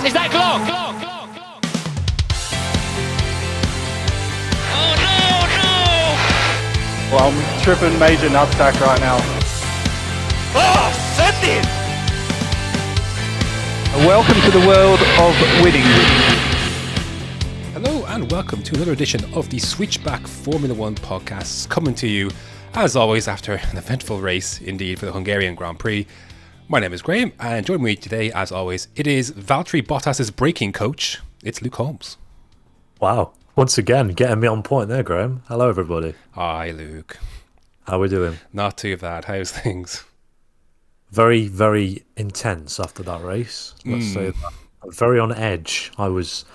Is that Glock? Oh no! Well, I'm tripping major nutsack right now. Oh, send it! Welcome to the world of winning. Hello and welcome to another edition of the Switchback Formula 1 podcast, coming to you, as always, after an eventful race indeed for the Hungarian Grand Prix. My name is Graham, and joining me today, as always, it is Valtteri Bottas' braking coach. It's Luke Holmes. Wow. Once again, getting me on point there, Graham. Hello, everybody. Hi, Luke. How are we doing? Not too bad. How's things? Very, very intense after that race. Let's say that. Very on edge. I was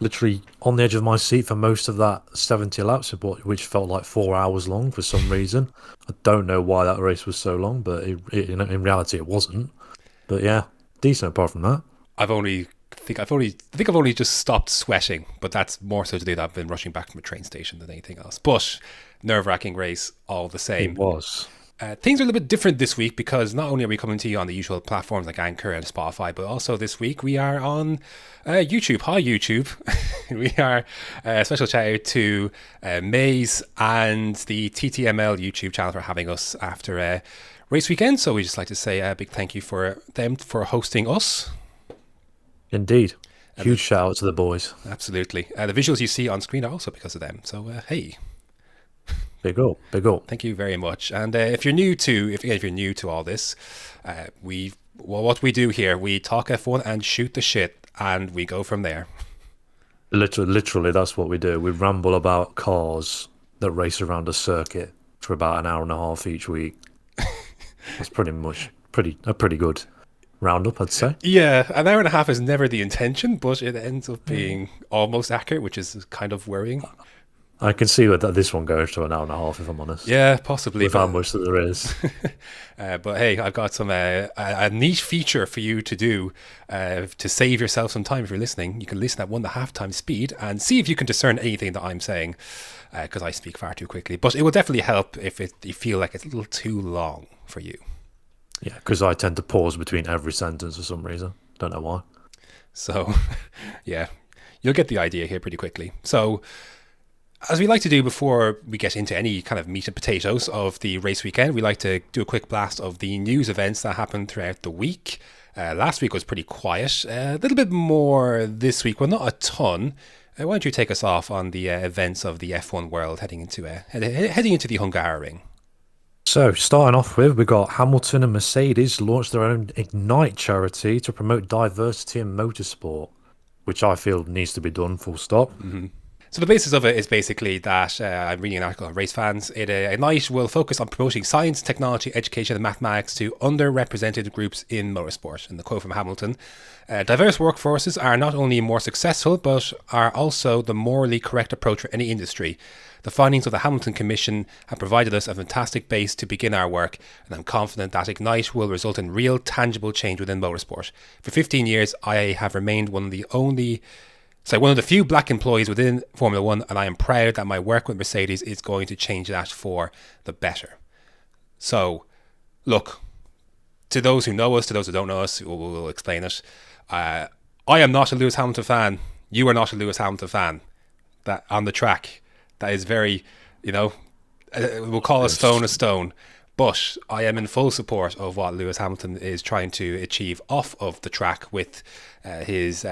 literally on the edge of my seat for most of that 70 laps, which felt like 4 hours long for some reason. I don't know why that race was so long, but in reality it wasn't. But yeah, decent apart from that. I think I've only just stopped sweating, but that's more so to do that I've been rushing back from a train station than anything else. But nerve-wracking race all the same. It was. Things are a little bit different this week because not only are we coming to you on the usual platforms like Anchor and Spotify, but also this week we are on YouTube. Hi, YouTube. We are a special shout out to Maze and the TTML YouTube channel for having us after race weekend. So we just like to say a big thank you for them for hosting us. Indeed. Huge shout out to the boys. Absolutely. The visuals you see on screen are also because of them. So, hey. Big up, big up. Thank you very much. And if you're new to all this, what we do here, we talk F1 and shoot the shit, and we go from there. Literally, that's what we do. We ramble about cars that race around a circuit for about an hour and a half each week. That's pretty good roundup, I'd say. Yeah, an hour and a half is never the intention, but it ends up being almost accurate, which is kind of worrying. I can see that this one goes to an hour and a half, if I'm honest. Yeah, possibly. With how much that there is. But hey, I've got some a niche feature for you to do to save yourself some time if you're listening. You can listen at 1.5 times speed and see if you can discern anything that I'm saying, because I speak far too quickly. But it will definitely help if you feel like it's a little too long for you. Yeah, because I tend to pause between every sentence for some reason. Don't know why. So, yeah, you'll get the idea here pretty quickly. So, as we like to do before we get into any kind of meat and potatoes of the race weekend, we like to do a quick blast of the news events that happened throughout the week. Last week was pretty quiet. A little bit more this week, well, not a ton. Why don't you take us off on the events of the F1 world heading into the Hungaroring? So, starting off with, we got Hamilton and Mercedes launched their own Ignite charity to promote diversity in motorsport, which I feel needs to be done, full stop. Mm-hmm. So the basis of it is basically that I'm reading an article on Race Fans. Ignite will focus on promoting science, technology, education and mathematics to underrepresented groups in motorsport. And the quote from Hamilton, diverse workforces are not only more successful, but are also the morally correct approach for any industry. The findings of the Hamilton Commission have provided us a fantastic base to begin our work, and I'm confident that Ignite will result in real, tangible change within motorsport. For 15 years, I have remained one of the few black employees within Formula 1, and I am proud that my work with Mercedes is going to change that for the better. So, look, to those who know us, to those who don't know us, we'll explain it. I am not a Lewis Hamilton fan. You are not a Lewis Hamilton fan. That on the track, that is very, we'll call a stone. But I am in full support of what Lewis Hamilton is trying to achieve off of the track with his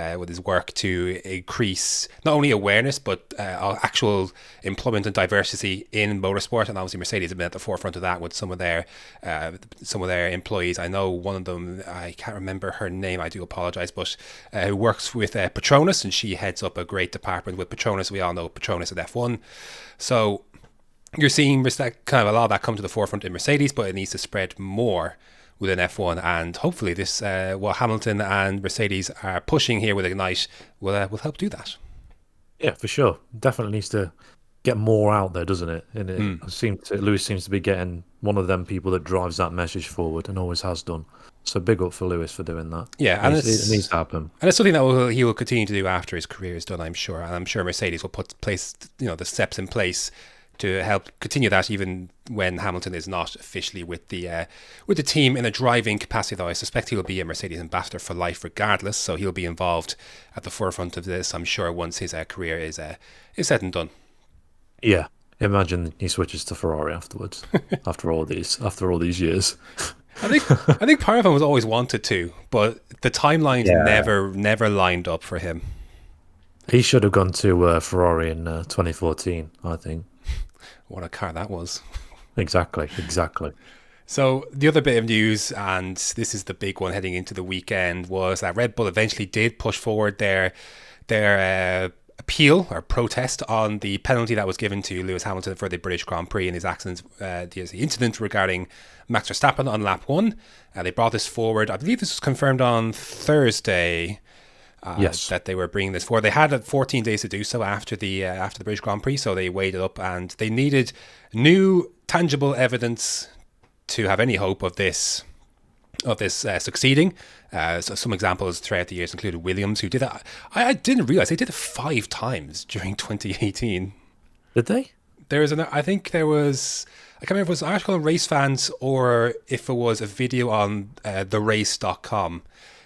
work to increase not only awareness but actual employment and diversity in motorsport. And obviously Mercedes have been at the forefront of that with some of their employees. I know one of them, I can't remember her name, I do apologise, but who works with Petronas, and she heads up a great department with Petronas. We all know Petronas at F1. So you're seeing kind of a lot of that come to the forefront in Mercedes, but it needs to spread more within F1. And hopefully this, what Hamilton and Mercedes are pushing here with Ignite will help do that. Yeah, for sure. Definitely needs to get more out there, doesn't it? And Lewis seems to be getting one of them people that drives that message forward and always has done. So big up for Lewis for doing that. Yeah, and it needs to happen. And it's something that he will continue to do after his career is done, I'm sure. And I'm sure Mercedes will put the steps in place to help continue that even when Hamilton is not officially with the team in a driving capacity, though I suspect he'll be a Mercedes ambassador for life regardless, so he'll be involved at the forefront of this, I'm sure, once his career is said and done. Yeah, imagine he switches to Ferrari afterwards. after all these years. I think part of him was always wanted to, but the timelines never lined up for him. He should have gone to Ferrari in 2014, I think. What a car that was. Exactly. So the other bit of news, and this is the big one heading into the weekend, was that Red Bull eventually did push forward their appeal or protest on the penalty that was given to Lewis Hamilton for the British Grand Prix in his accident, the incident regarding Max Verstappen on lap 1. They brought this forward. I believe this was confirmed on Thursday. Yes, that they were bringing this forward. They had 14 days to do so after the British Grand Prix, so they weighed it up, and they needed new tangible evidence to have any hope of this succeeding. So some examples throughout the years included Williams, who did that. I didn't realize they did it 5 times during 2018. Did they? I think there was. I can't remember if it was an article on Race Fans or if it was a video on therace.com.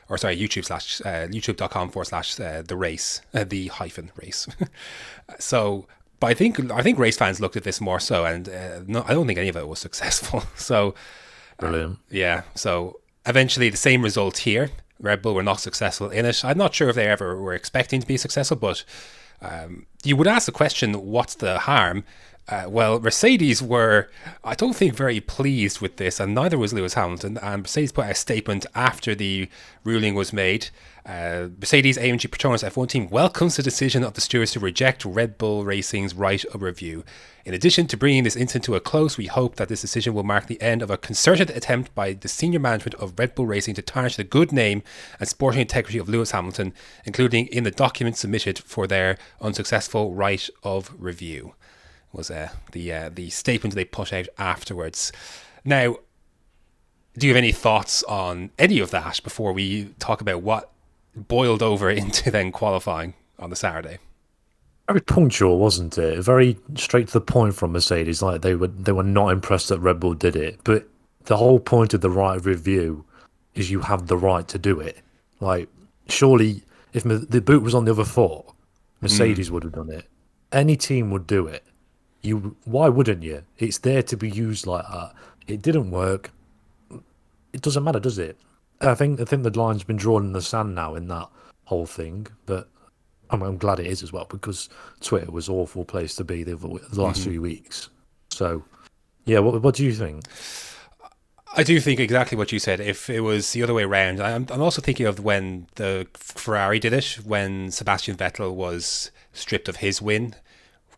Or sorry, youtube.com/the race, the hyphen race. So, but I think race fans looked at this more so, and no, I don't think any of it was successful. So, brilliant. Yeah. So eventually, the same result here. Red Bull were not successful in it. I'm not sure if they ever were expecting to be successful, but you would ask the question, what's the harm? Well, Mercedes were, I don't think, very pleased with this, and neither was Lewis Hamilton. And Mercedes put out a statement after the ruling was made. Mercedes AMG Petronas F1 team welcomes the decision of the stewards to reject Red Bull Racing's right of review. In addition to bringing this incident to a close, we hope that this decision will mark the end of a concerted attempt by the senior management of Red Bull Racing to tarnish the good name and sporting integrity of Lewis Hamilton, including in the documents submitted for their unsuccessful right of review. Was the statement they put out afterwards. Now, do you have any thoughts on any of that before we talk about what boiled over into then qualifying on the Saturday? Very punctual, wasn't it? Very straight to the point from Mercedes. Like they were not impressed that Red Bull did it. But the whole point of the right of review is you have the right to do it. Like, surely if the boot was on the other foot, Mercedes would have done it. Any team would do it. Why wouldn't you? It's there to be used like that. It didn't work. It doesn't matter, does it? I think the line's been drawn in the sand now in that whole thing, but I'm glad it is as well, because Twitter was an awful place to be the last few weeks. So, yeah, what do you think? I do think exactly what you said. If it was the other way around, I'm also thinking of when the Ferrari did it, when Sebastian Vettel was stripped of his win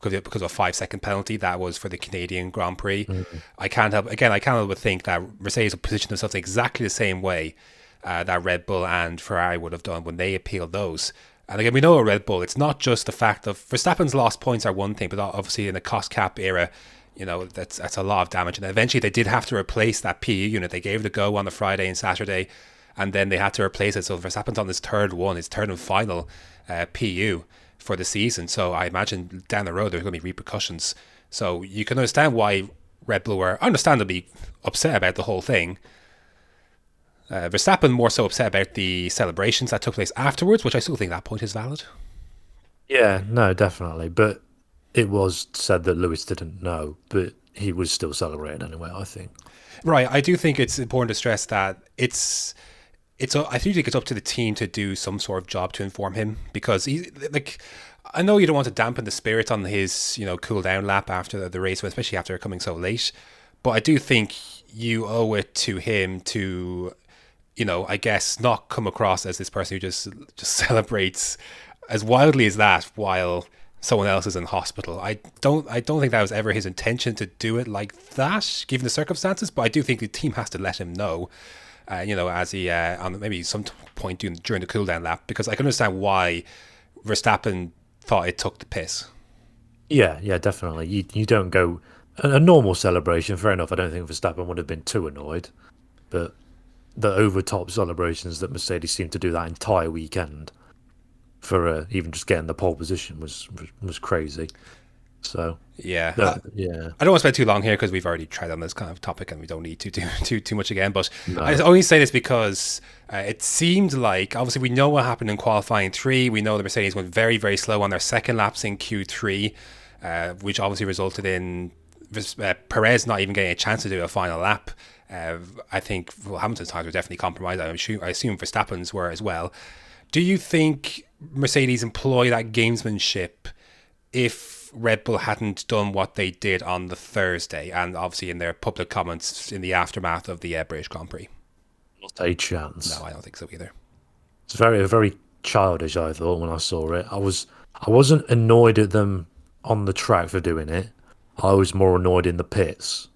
because of a 5-second penalty. That was for the Canadian Grand Prix. I can't help but think that Mercedes will position themselves exactly the same way that Red Bull and Ferrari would have done when they appealed those. And again, we know at Red Bull, it's not just the fact of Verstappen's lost points are one thing, but obviously in the cost cap era, you know, that's a lot of damage. And eventually they did have to replace that PU unit. They gave it a go on the Friday and Saturday, and then they had to replace it. So Verstappen's on his third and final PU for the season. So I imagine down the road there's going to be repercussions. So you can understand why Red Bull were understandably upset about the whole thing. Verstappen more so upset about the celebrations that took place afterwards, which I still think that point is valid. Yeah, no, definitely. But it was said that Lewis didn't know, but he was still celebrating anyway, I think. Right. I do think it's important to stress that I think it's up to the team to do some sort of job to inform him, because I know you don't want to dampen the spirit on his, cool down lap after the race, especially after coming so late. But I do think you owe it to him to, I guess, not come across as this person who just celebrates as wildly as that while someone else is in hospital. I don't think that was ever his intention to do it like that, given the circumstances. But I do think the team has to let him know. As he on maybe some point during the cool down lap, because I can understand why Verstappen thought it took the piss. Yeah, definitely. You don't go a normal celebration. Fair enough. I don't think Verstappen would have been too annoyed, but the over-top celebrations that Mercedes seemed to do that entire weekend for even just getting the pole position was crazy. So Yeah. yeah, I don't want to spend too long here because we've already tried on this kind of topic and we don't need to do too much again. But No. I only say this because it seemed like, obviously, we know what happened in qualifying 3. We know the Mercedes went very, very slow on their second laps in Q3, which obviously resulted in Perez not even getting a chance to do a final lap. I think Hamilton's tires were definitely compromised. I assume Verstappen's were as well. Do you think Mercedes employ that gamesmanship if Red Bull hadn't done what they did on the Thursday, and obviously in their public comments in the aftermath of the British Grand Prix? not a chance. No, I don't think so either. It's very childish. I thought when I saw it, I wasn't annoyed at them on the track for doing it. I was more annoyed in the pits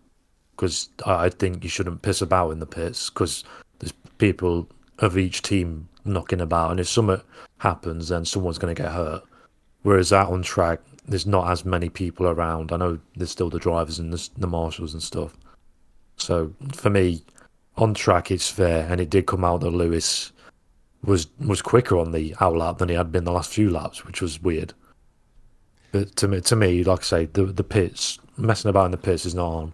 because I think you shouldn't piss about in the pits because there's people of each team knocking about, and if something happens, then someone's going to get hurt. Whereas out on track, there's not as many people around. I know there's still the drivers and the marshals and stuff. So for me, on track it's fair, and it did come out that Lewis was quicker on the out lap than he had been the last few laps, which was weird. But to me, like I say, the pits, messing about in the pits is not on.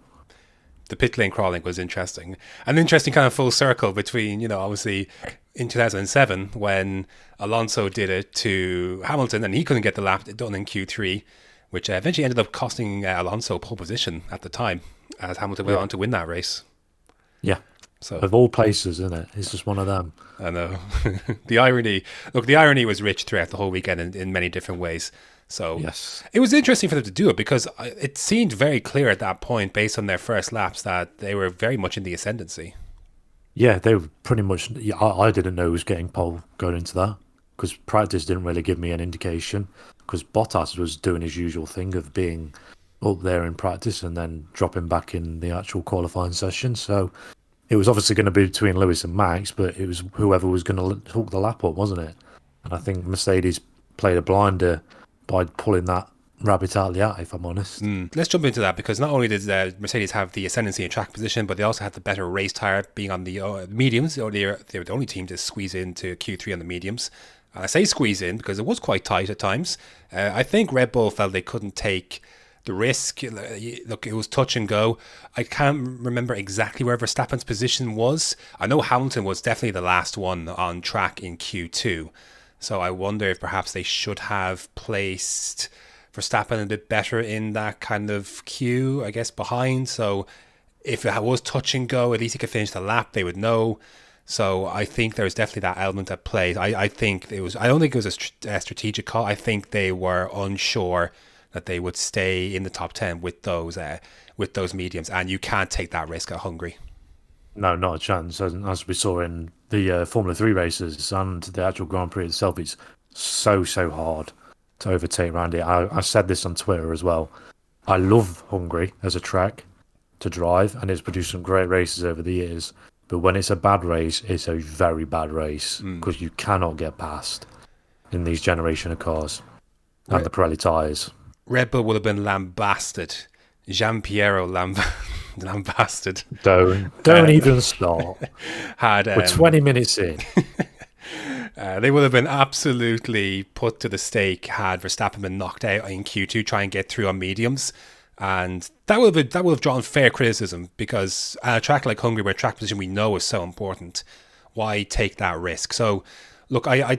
The pit lane crawling was interesting. An interesting kind of full circle between, obviously in 2007 when Alonso did it to Hamilton and he couldn't get the lap done in Q3, which eventually ended up costing Alonso pole position at the time as Hamilton went on to win that race. Yeah. So of all places, isn't it? It's just one of them. I know. The irony was rich throughout the whole weekend in many different ways. So yes, it was interesting for them to do it because it seemed very clear at that point, based on their first laps, that they were very much in the ascendancy. Yeah, they were pretty much. Yeah, I didn't know he was getting pole going into that because practice didn't really give me an indication. Because Bottas was doing his usual thing of being up there in practice and then dropping back in the actual qualifying session. So it was obviously going to be between Lewis and Max, but it was whoever was going to hook the lap up, wasn't it? And I think Mercedes played a blinder by pulling that rabbit out of the hat, if I'm honest. Let's jump into that because not only did Mercedes have the ascendancy in track position, but they also had the better race tyre being on the mediums. They were the only team to squeeze into Q3 on the mediums. And I say squeeze in because it was quite tight at times. I think Red Bull felt they couldn't take the risk. Look, it was touch and go. I can't remember exactly where Verstappen's position was. I know Hamilton was definitely the last one on track in Q2. So I wonder if perhaps they should have placed Verstappen a bit better in that kind of queue, I guess, behind. So if it was touch and go, at least he could finish the lap, they would know. So I think there's definitely that element at play. I think it was. I don't think it was a strategic call. I think they were unsure that they would stay in the top 10 with those mediums, and you can't take that risk at Hungary. No, not a chance. As we saw in the Formula 3 races and the actual Grand Prix itself, it's so hard to overtake around it. I said this on Twitter as well. I love Hungary as a track to drive, and it's produced some great races over the years. But when it's a bad race, it's a very bad race because you cannot get past in these generation of cars and the Pirelli tyres. Red Bull would have been lambasted. Gianpiero lambasted. Don't even start. We're 20 minutes in. They would have been absolutely put to the stake had Verstappen been knocked out in Q2 trying to get through on mediums. And that would have drawn fair criticism because at a track like Hungary, where track position we know is so important, why take that risk? So, look, I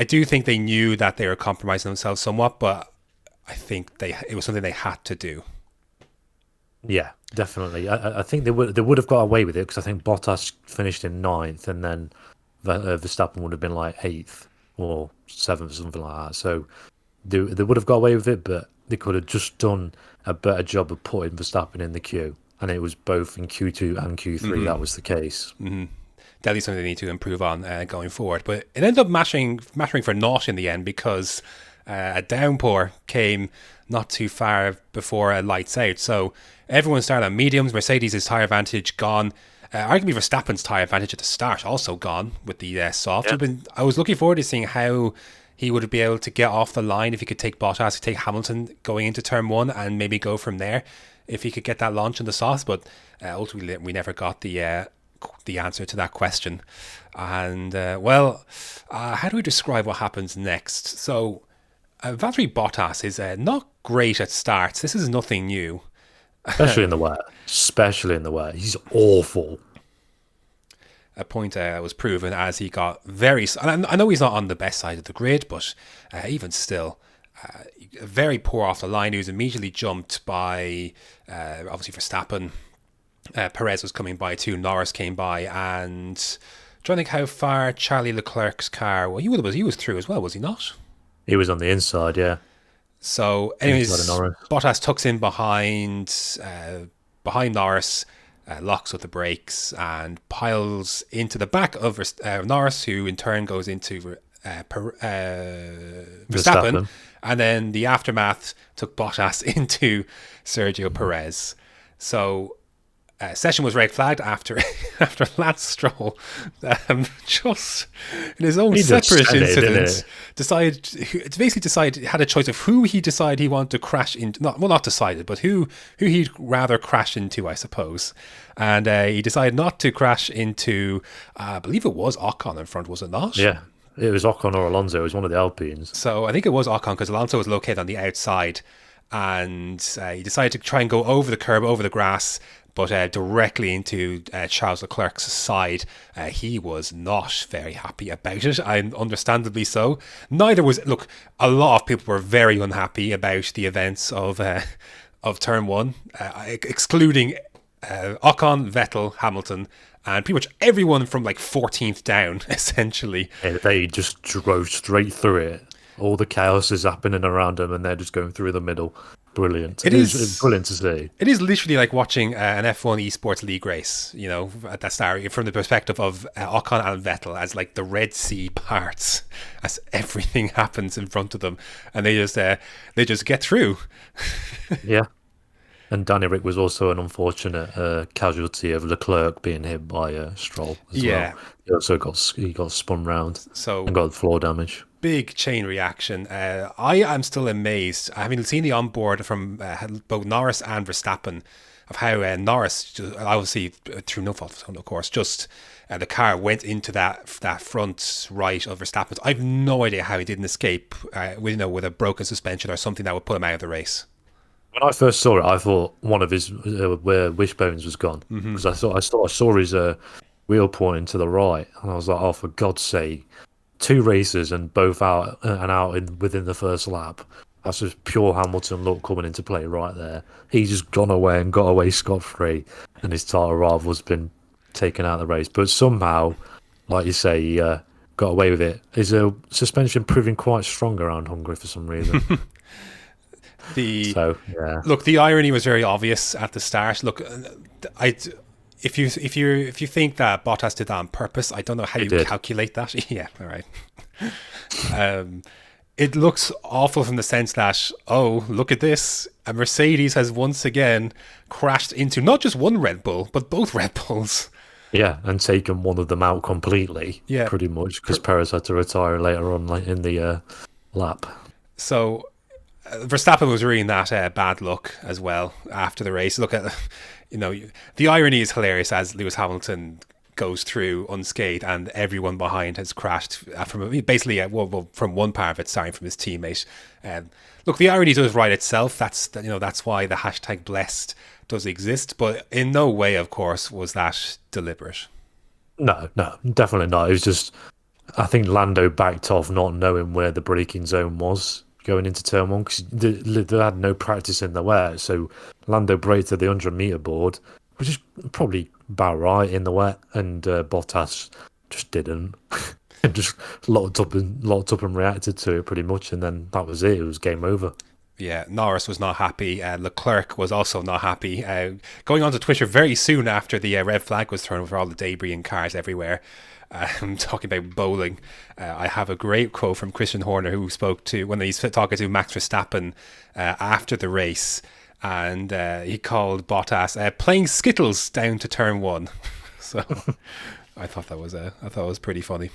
do think they knew that they were compromising themselves somewhat, but I think it was something they had to do. Yeah, definitely. I think they would have got away with it because I think Bottas finished in 9th and then Verstappen would have been like 8th or 7th or something like that. So they would have got away with it, but they could have just done a better job of putting Verstappen in the queue. And it was both in Q2 and Q3 that was the case. Mm-hmm. Definitely something they need to improve on going forward. But it ended up mattering for naught in the end because a downpour came not too far before lights out. So everyone started on mediums. Mercedes' tyre advantage gone. Arguably Verstappen's tyre advantage at the start also gone with the soft. Yeah. I was looking forward to seeing how he would be able to get off the line if he could take Bottas, take Hamilton going into turn 1 and maybe go from there if he could get that launch in the soft. But ultimately we never got the answer to that question. And how do we describe what happens next? So Valtteri Bottas is not great at starts. This is nothing new. Especially in the wet. Especially in the wet. He's awful. A point was proven as he got very... And I know he's not on the best side of the grid, but even still, very poor off the line. He was immediately jumped by, obviously, Verstappen. Perez was coming by too. Norris came by, and trying to think how far Charlie Leclerc's car... Well, he was through as well, was he not? He was on the inside, yeah. So, anyways, Bottas tucks in behind Norris, locks with the brakes, and piles into the back of Norris, who in turn goes into Verstappen. And then the aftermath took Bottas into Sergio Perez. So session was red flagged after Lance Stroll just in his own separate incident had a choice of who he decided he wanted to crash into. Not decided, but who he'd rather crash into, I suppose. And he decided not to crash into, I believe it was Ocon in front, was it not? Yeah. It was Ocon or Alonso. It was one of the Alpines. So I think it was Ocon, because Alonso was located on the outside, and he decided to try and go over the curb, over the grass, but directly into Charles Leclerc's side. He was not very happy about it, and understandably so. Neither was... Look, a lot of people were very unhappy about the events of Turn 1, excluding Ocon, Vettel, Hamilton, and pretty much everyone from like 14th down, essentially. Yeah, they just drove straight through it. All the chaos is happening around them, and they're just going through the middle. Brilliant. It is brilliant to see. It is literally like watching an F1 eSports league race, you know, at that start, from the perspective of Ocon and Vettel as like the Red Sea parts, as everything happens in front of them, and they just get through. Yeah. And Danny Rick was also an unfortunate casualty of Leclerc being hit by Stroll as well. He also got spun round and got floor damage. Big chain reaction. I am still amazed, having seen the onboard from both Norris and Verstappen, of how Norris, obviously through no fault of his own, of course, just the car went into that front right of Verstappen's. I've no idea how he didn't escape with a broken suspension or something that would put him out of the race. When I first saw it, I thought one of his wishbones was gone, because I saw his wheel pointing to the right, and I was like, oh, for God's sake, 2 races and both out within the first lap. That's just pure Hamilton look coming into play right there. He's just gone away and got away scot-free, and his title rival's been taken out of the race. But somehow, like you say, he got away with it. His suspension proving quite strong around Hungary for some reason. Look, the irony was very obvious at the start. Look, if you think that Bottas did that on purpose, I don't know how you calculate that. Yeah, all right. It looks awful from the sense that, oh, look at this. A Mercedes has once again crashed into not just one Red Bull, but both Red Bulls. Yeah, and taken one of them out completely. Yeah, pretty much, because Perez had to retire later on, like in the lap. So Verstappen was really in that bad luck as well after the race. Look at, the irony is hilarious as Lewis Hamilton goes through unscathed and everyone behind has crashed from one part of it, starting from his teammate. Look, the irony does write itself. That's why the hashtag blessed does exist, but in no way, of course, was that deliberate. No, definitely not. It was just, I think Lando backed off not knowing where the braking zone was going into turn 1, because they had no practice in the wet. So Lando braked at the 100-meter board, which is probably about right in the wet, and Bottas just didn't. Just locked up and reacted to it pretty much, and then that was it. It was game over. Yeah, Norris was not happy. Leclerc was also not happy. Going onto Twitter very soon after the red flag was thrown over all the debris and cars everywhere. I'm talking about bowling. I have a great quote from Christian Horner, who spoke to when he's talking to Max Verstappen after the race, and he called Bottas playing skittles down to turn 1. So I thought that was pretty funny.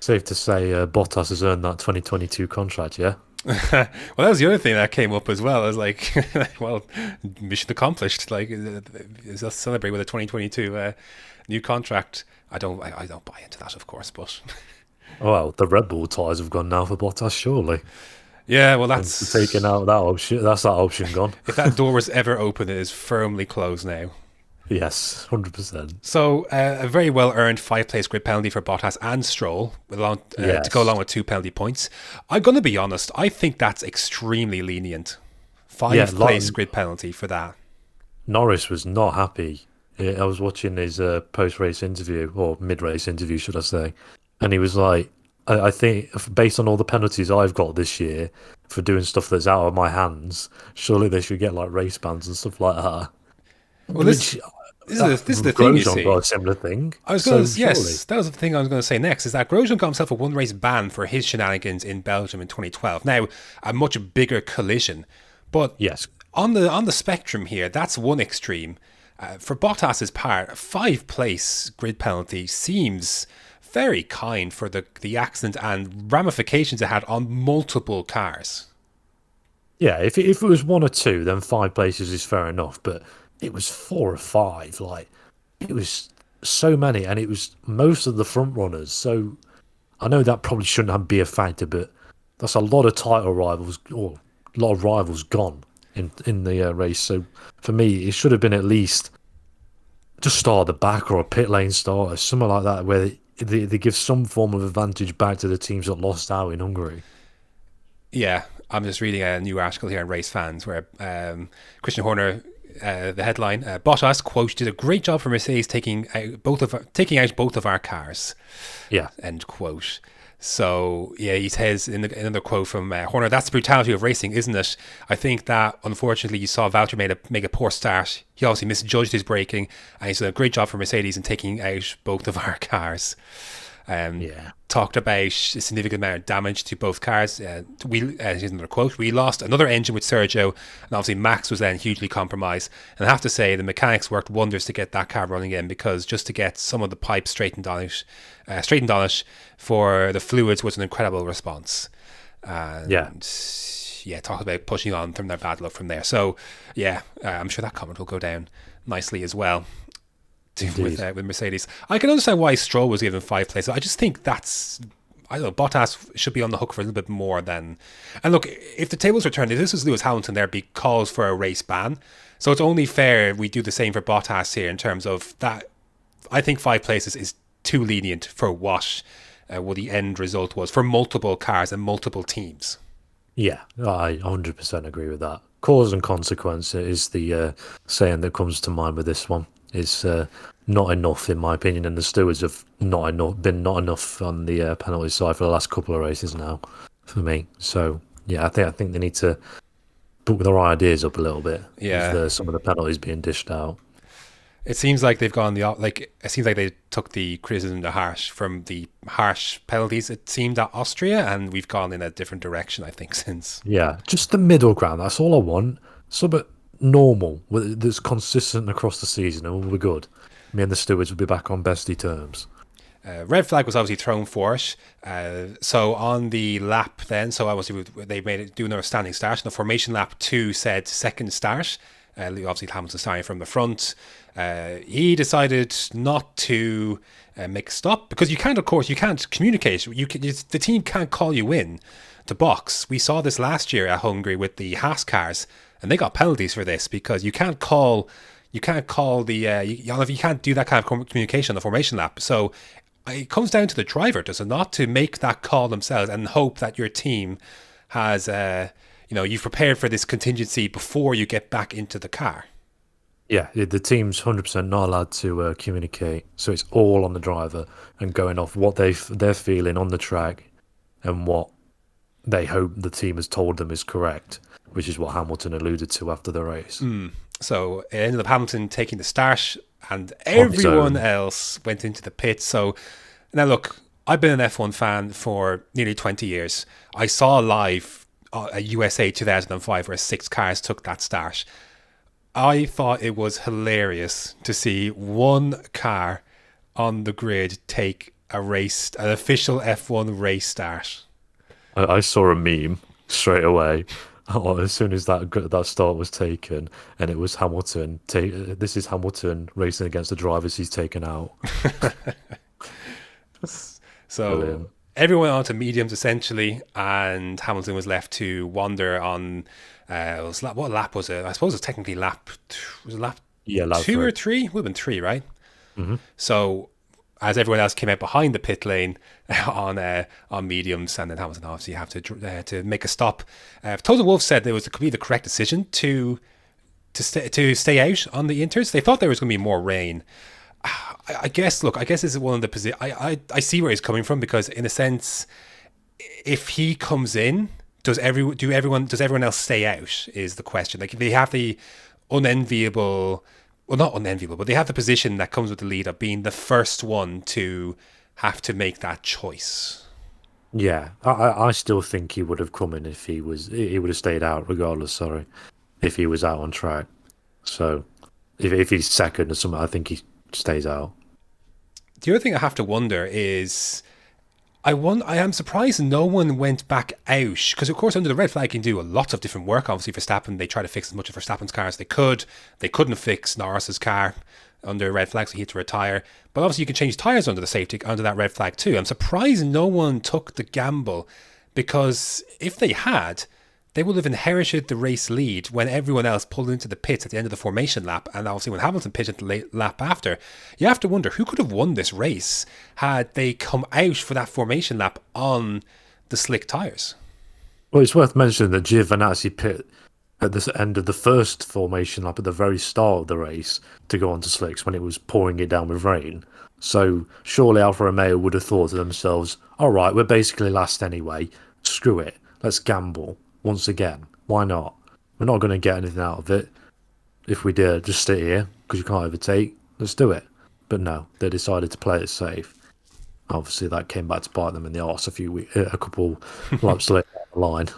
Safe to say, Bottas has earned that 2022 contract, yeah. Well, that was the other thing that came up as well. I was like, well, mission accomplished. Like, let's celebrate with a 2022 new contract. I don't buy into that, of course, but well, the Red Bull tyres have gone now for Bottas, surely. Yeah, well, And that's taking out that option, that's that option gone. if that door was ever open, it is firmly closed now. Yes, 100%. So a very well earned 5 place grid penalty for Bottas and Stroll, to go along with 2 penalty points. I'm going to be honest. I think that's extremely lenient. 5 place grid penalty for that. Norris was not happy. I was watching his post-race interview, or mid-race interview, should I say, and he was like, I think based on all the penalties I've got this year for doing stuff that's out of my hands, surely they should get like race bans and stuff like that. Well, this is the thing, you see. Grosjean got a similar thing. That was the thing I was going to say next, is that Grosjean got himself a 1 race ban for his shenanigans in Belgium in 2012. Now, a much bigger collision. But yes, on the spectrum here, that's one extreme. For Bottas's part, a 5 place grid penalty seems very kind for the accident and ramifications it had on multiple cars. Yeah, if it was 1 or 2, then 5 places is fair enough. But it was 4 or 5. Like, it was so many, and it was most of the front runners. So I know that probably shouldn't be a factor, but that's a lot of title rivals, or a lot of rivals gone in the race. So for me, it should have been at least just start at the back or a pit lane start or something like that, where they give some form of advantage back to the teams that lost out in Hungary. Yeah, I'm just reading a new article here on Race Fans where Christian Horner, the headline, Bottas, quote, did a great job for Mercedes taking out both of our cars. Yeah. End quote. So, yeah, he says in another quote from Horner, that's the brutality of racing, isn't it? I think that, unfortunately, you saw Valtteri make a poor start. He obviously misjudged his braking, and he's done a great job for Mercedes in taking out both of our cars. Talked about a significant amount of damage to both cars. Here's another quote. We lost another engine with Sergio, and obviously Max was then hugely compromised. And I have to say, the mechanics worked wonders to get that car running in, because just to get some of the pipes straightened on it for the fluids was an incredible response. Talk about pushing on from their bad luck from there. So, I'm sure that comment will go down nicely as well. With Mercedes. I can understand why Stroll was given 5 places. I just think Bottas should be on the hook for a little bit more than. And look, if the tables were turned, if this was Lewis Hamilton, there'd be calls for a race ban. So it's only fair we do the same for Bottas here in terms of that. I think 5 places is too lenient for what the end result was for multiple cars and multiple teams. Yeah, I 100% agree with that. Cause and consequence is the saying that comes to mind with this one. Is not enough, in my opinion, and the stewards have been not enough on the penalty side for the last couple of races now, for me. So yeah, I think they need to book their ideas up a little bit. Yeah, with some of the penalties being dished out. It seems like they've gone it seems like they took the criticism from the harsh penalties. It seemed at Austria, and we've gone in a different direction, I think, since. Yeah, just the middle ground. That's all I want. Something normal that's consistent across the season, and we'll be good. Me and the stewards will be back on bestie terms. Red flag was obviously thrown for it. So on the lap then, obviously they made it do another standing start. And the formation lap 2 said second start. Obviously Hamilton starting from the front. He decided not to make a stop, because you can't communicate. The team can't call you in to box. We saw this last year at Hungary with the Haas cars, and they got penalties for this, because you can't call you can't do that kind of communication on the formation lap. So it comes down to the driver, does it not, to make that call themselves and hope that your team has you've prepared for this contingency before you get back into the car. Yeah, the team's 100% not allowed to communicate, so it's all on the driver and going off what they're feeling on the track and what they hope the team has told them is correct, which is what Hamilton alluded to after the race. So it ended up Hamilton taking the start, and everyone else went into the pits. So now look, I've been an F1 fan for nearly 20 years. I saw live a USA 2005 where 6 cars took that start. I thought it was hilarious to see one car on the grid take an official F1 race start. I saw a meme straight away as soon as that start was taken, and it was Hamilton. This is Hamilton racing against the drivers he's taken out. So Brilliant. everyone went on to mediums essentially, and Hamilton was left to wander on. What lap was it? I suppose it was technically was it lap lap two three. or three? Would have been three, right? So as everyone else came out behind the pit lane on mediums, and then Hamilton obviously have to make a stop. Toto Wolff said it could be the correct decision to stay out on the inters. They thought there was going to be more rain. I guess this is one of the positions. I see where he's coming from, because in a sense, if he comes in, does everyone else stay out is the question. Like, if they have the unenviable, well, not unenviable, but they have the position that comes with the lead of being the first one to have to make that choice. Yeah, I still think he would have come in if he would have stayed out regardless. Sorry, if he was out on track. So if he's second or something, I think he stays out. The other thing I have to wonder is, I am surprised no one went back out, because of course under the red flag you can do a lot of different work. Obviously Verstappen, they try to fix as much of Verstappen's car as they could. They couldn't fix Norris's car under red flag, so he had to retire. But obviously you can change tyres under that red flag too. I'm surprised no one took the gamble, because if they had, they would have inherited the race lead when everyone else pulled into the pits at the end of the formation lap, and obviously when Hamilton pitched the late lap after. You have to wonder who could have won this race had they come out for that formation lap on the slick tyres. Well, it's worth mentioning that Giovinazzi pit at the end of the first formation lap at the very start of the race to go onto slicks when it was pouring it down with rain. So surely Alfa Romeo would have thought to themselves, all right, we're basically last anyway. Screw it. Let's gamble. Once again, why not? We're not going to get anything out of it. If we did, just sit here because you can't overtake. Let's do it. But no, they decided to play it safe. Obviously, that came back to bite them in the arse a couple laps later down the line.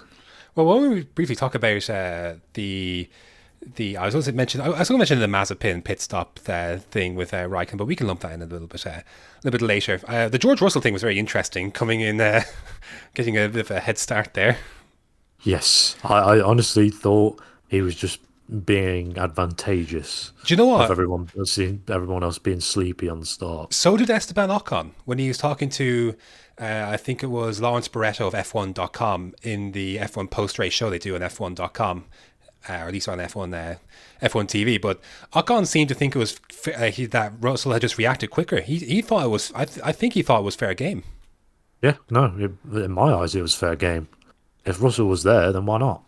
Well, when we briefly talk about I was going to mention the Mazepin pit stop thing with Raikkonen, but we can lump that in a little bit later. The George Russell thing was very interesting, coming in, getting a bit of a head start there. Yes, I honestly thought he was just being advantageous. Do you know what? Of everyone else being sleepy on the start. So did Esteban Ocon when he was talking to, I think it was Lawrence Barretto of F1.com in the F1 post-race show they do on F1.com, or at least on F1 TV. But Ocon seemed to think it was that Russell had just reacted quicker. He thought it was. I think he thought it was fair game. Yeah, no, in my eyes it was fair game. If Russell was there, then why not?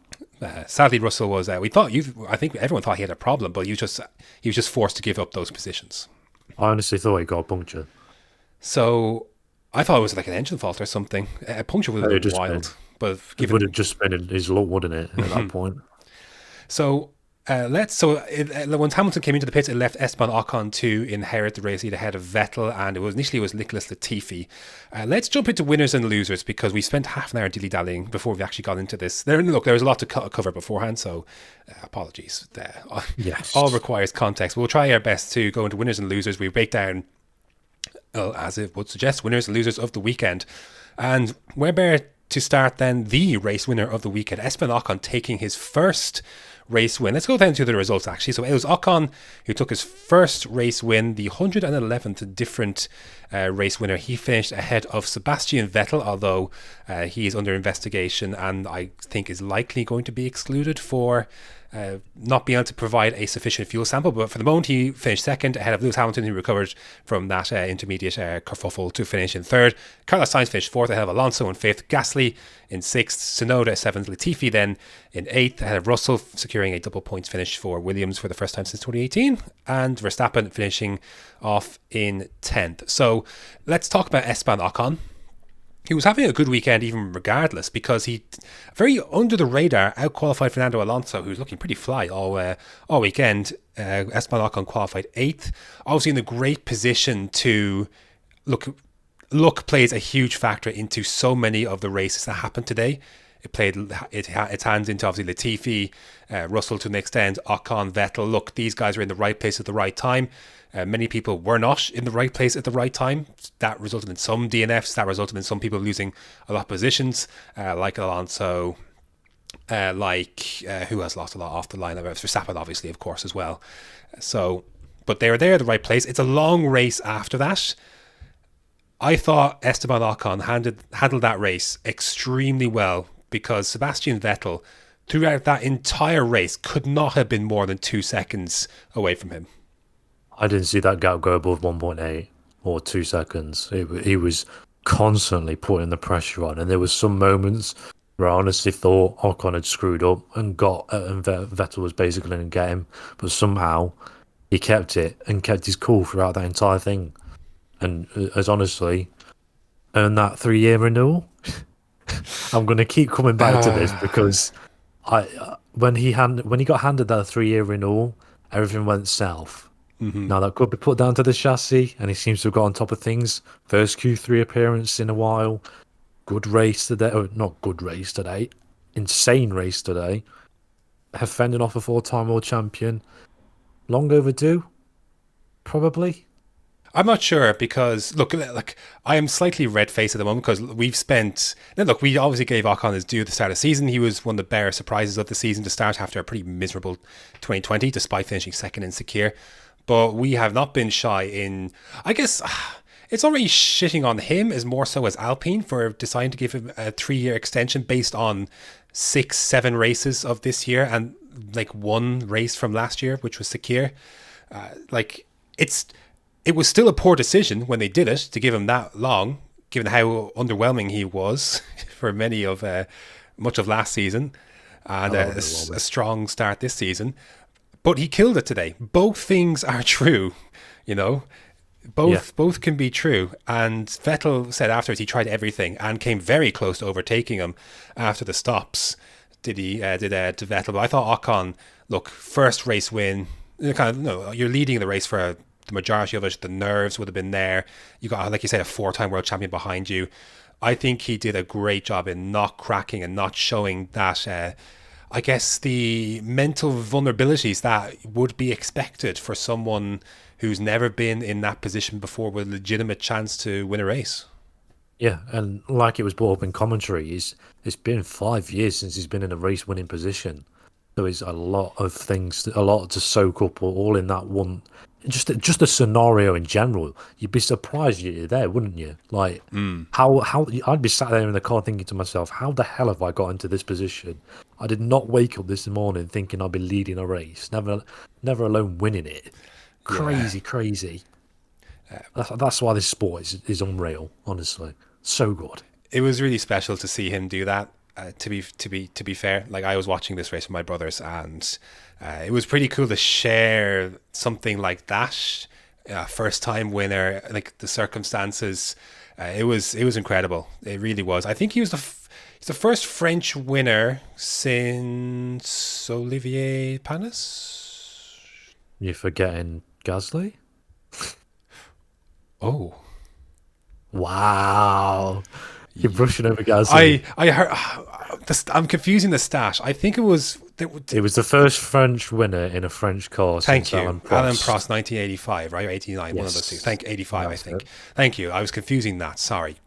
Sadly, Russell was. I think everyone thought he had a problem, but he was just forced to give up those positions. I honestly thought he got a puncture. So I thought it was like an engine fault or something. A puncture would have been wild, but it would have just been in his luck, wouldn't it? At that point. So when Hamilton came into the pits, it left Esteban Ocon to inherit the race lead ahead of Vettel, and initially it was Nicholas Latifi. Let's jump into winners and losers, because we spent half an hour dilly-dallying before we actually got into this. There was a lot to cover beforehand, so apologies. Yes. All requires context. We'll try our best to go into winners and losers. We break down, as it would suggest, winners and losers of the weekend. And we're bare to start then the race winner of the weekend, Esteban Ocon taking his first race win. Let's go down to the results actually. So it was Ocon who took his first race win, the 111th different race winner. He finished ahead of Sebastian Vettel, although he is under investigation and I think is likely going to be excluded for not being able to provide a sufficient fuel sample. But for the moment, he finished second ahead of Lewis Hamilton, who recovered from that intermediate kerfuffle to finish in third. Carlos Sainz finished fourth ahead of Alonso in fifth. Gasly in sixth. Tsunoda seventh. Latifi then in eighth ahead of Russell, securing a double points finish for Williams for the first time since 2018. And Verstappen finishing off in 10th. So let's talk about Esteban Ocon. He was having a good weekend even regardless, because he very under the radar outqualified Fernando Alonso, who's looking pretty fly all weekend. Esteban Ocon qualified 8th, obviously in a great position to luck plays a huge factor into so many of the races that happened today. It played its hands into obviously Latifi, Russell to an extent, Ocon, Vettel. Look, these guys were in the right place at the right time. Many people were not in the right place at the right time. That resulted in some DNFs. That resulted in some people losing a lot of positions, like Alonso, who has lost a lot off the line? Verstappen, obviously, of course, as well. So, but they were there at the right place. It's a long race after that. I thought Esteban Ocon handled that race extremely well because Sebastian Vettel, throughout that entire race, could not have been more than 2 seconds away from him. I didn't see that gap go above 1.8 or 2 seconds. He was constantly putting the pressure on, and there was some moments where I honestly thought Ocon had screwed up and Vettel was basically going to get him, but somehow he kept it and kept his cool throughout that entire thing, and has honestly earned that 3-year renewal. I'm going to keep coming back to this because when he got handed that 3-year renewal, everything went south. Now that could be put down to the chassis, and he seems to have got on top of things. First Q3 appearance in a while. Good race today. Oh, not good race today. Insane race today. Fending off a 4-time world champion. Long overdue? Probably. I'm not sure because, look, like I am slightly red-faced at the moment because we've spent... Now, look, we obviously gave Ocon his due at the start of the season. He was one of the better surprises of the season to start after a pretty miserable 2020, despite finishing second in Sakir. But we have not been shy in... I guess it's not really shitting on him as more so as Alpine for deciding to give him a 3-year extension based on 6-7 races of this year and like one race from last year, which was Sakir. It was still a poor decision when they did it to give him that long, given how underwhelming he was for much of last season and a strong start this season. But he killed it today. Both things are true, you know. Both can be true. And Vettel said afterwards he tried everything and came very close to overtaking him after the stops. To Vettel? But I thought Ocon, look, first race win. You're leading the race for the majority of it. The nerves would have been there. You got, like you said, a 4-time world champion behind you. I think he did a great job in not cracking and not showing that. I guess the mental vulnerabilities that would be expected for someone who's never been in that position before with a legitimate chance to win a race. Yeah, and like it was brought up in commentary, it's been 5 years since he's been in a race-winning position. So it's a lot of things, a lot to soak up all in that one. Just a scenario in general. You'd be surprised you're there, wouldn't you? Like, how I'd be sat there in the car thinking to myself, how the hell have I got into this position? I did not wake up this morning thinking I'd be leading a race, never alone winning it. Crazy. That's why this sport is unreal, honestly. So good. It was really special to see him do that. To be fair, like I was watching this race with my brothers, and it was pretty cool to share something like that. First time winner, like the circumstances, it was incredible. It really was. I think he was he's the first French winner since Olivier Panis. You're forgetting Gasly? Oh, wow. You're brushing over Gasly. I heard. I'm confusing the stat. I think it was. It was the first French winner in a French car Thank since you, Alan Prost, 1985, right, or 89, one of those two. Yes. 85, I That's think. it. Thank you. I was confusing that. Sorry.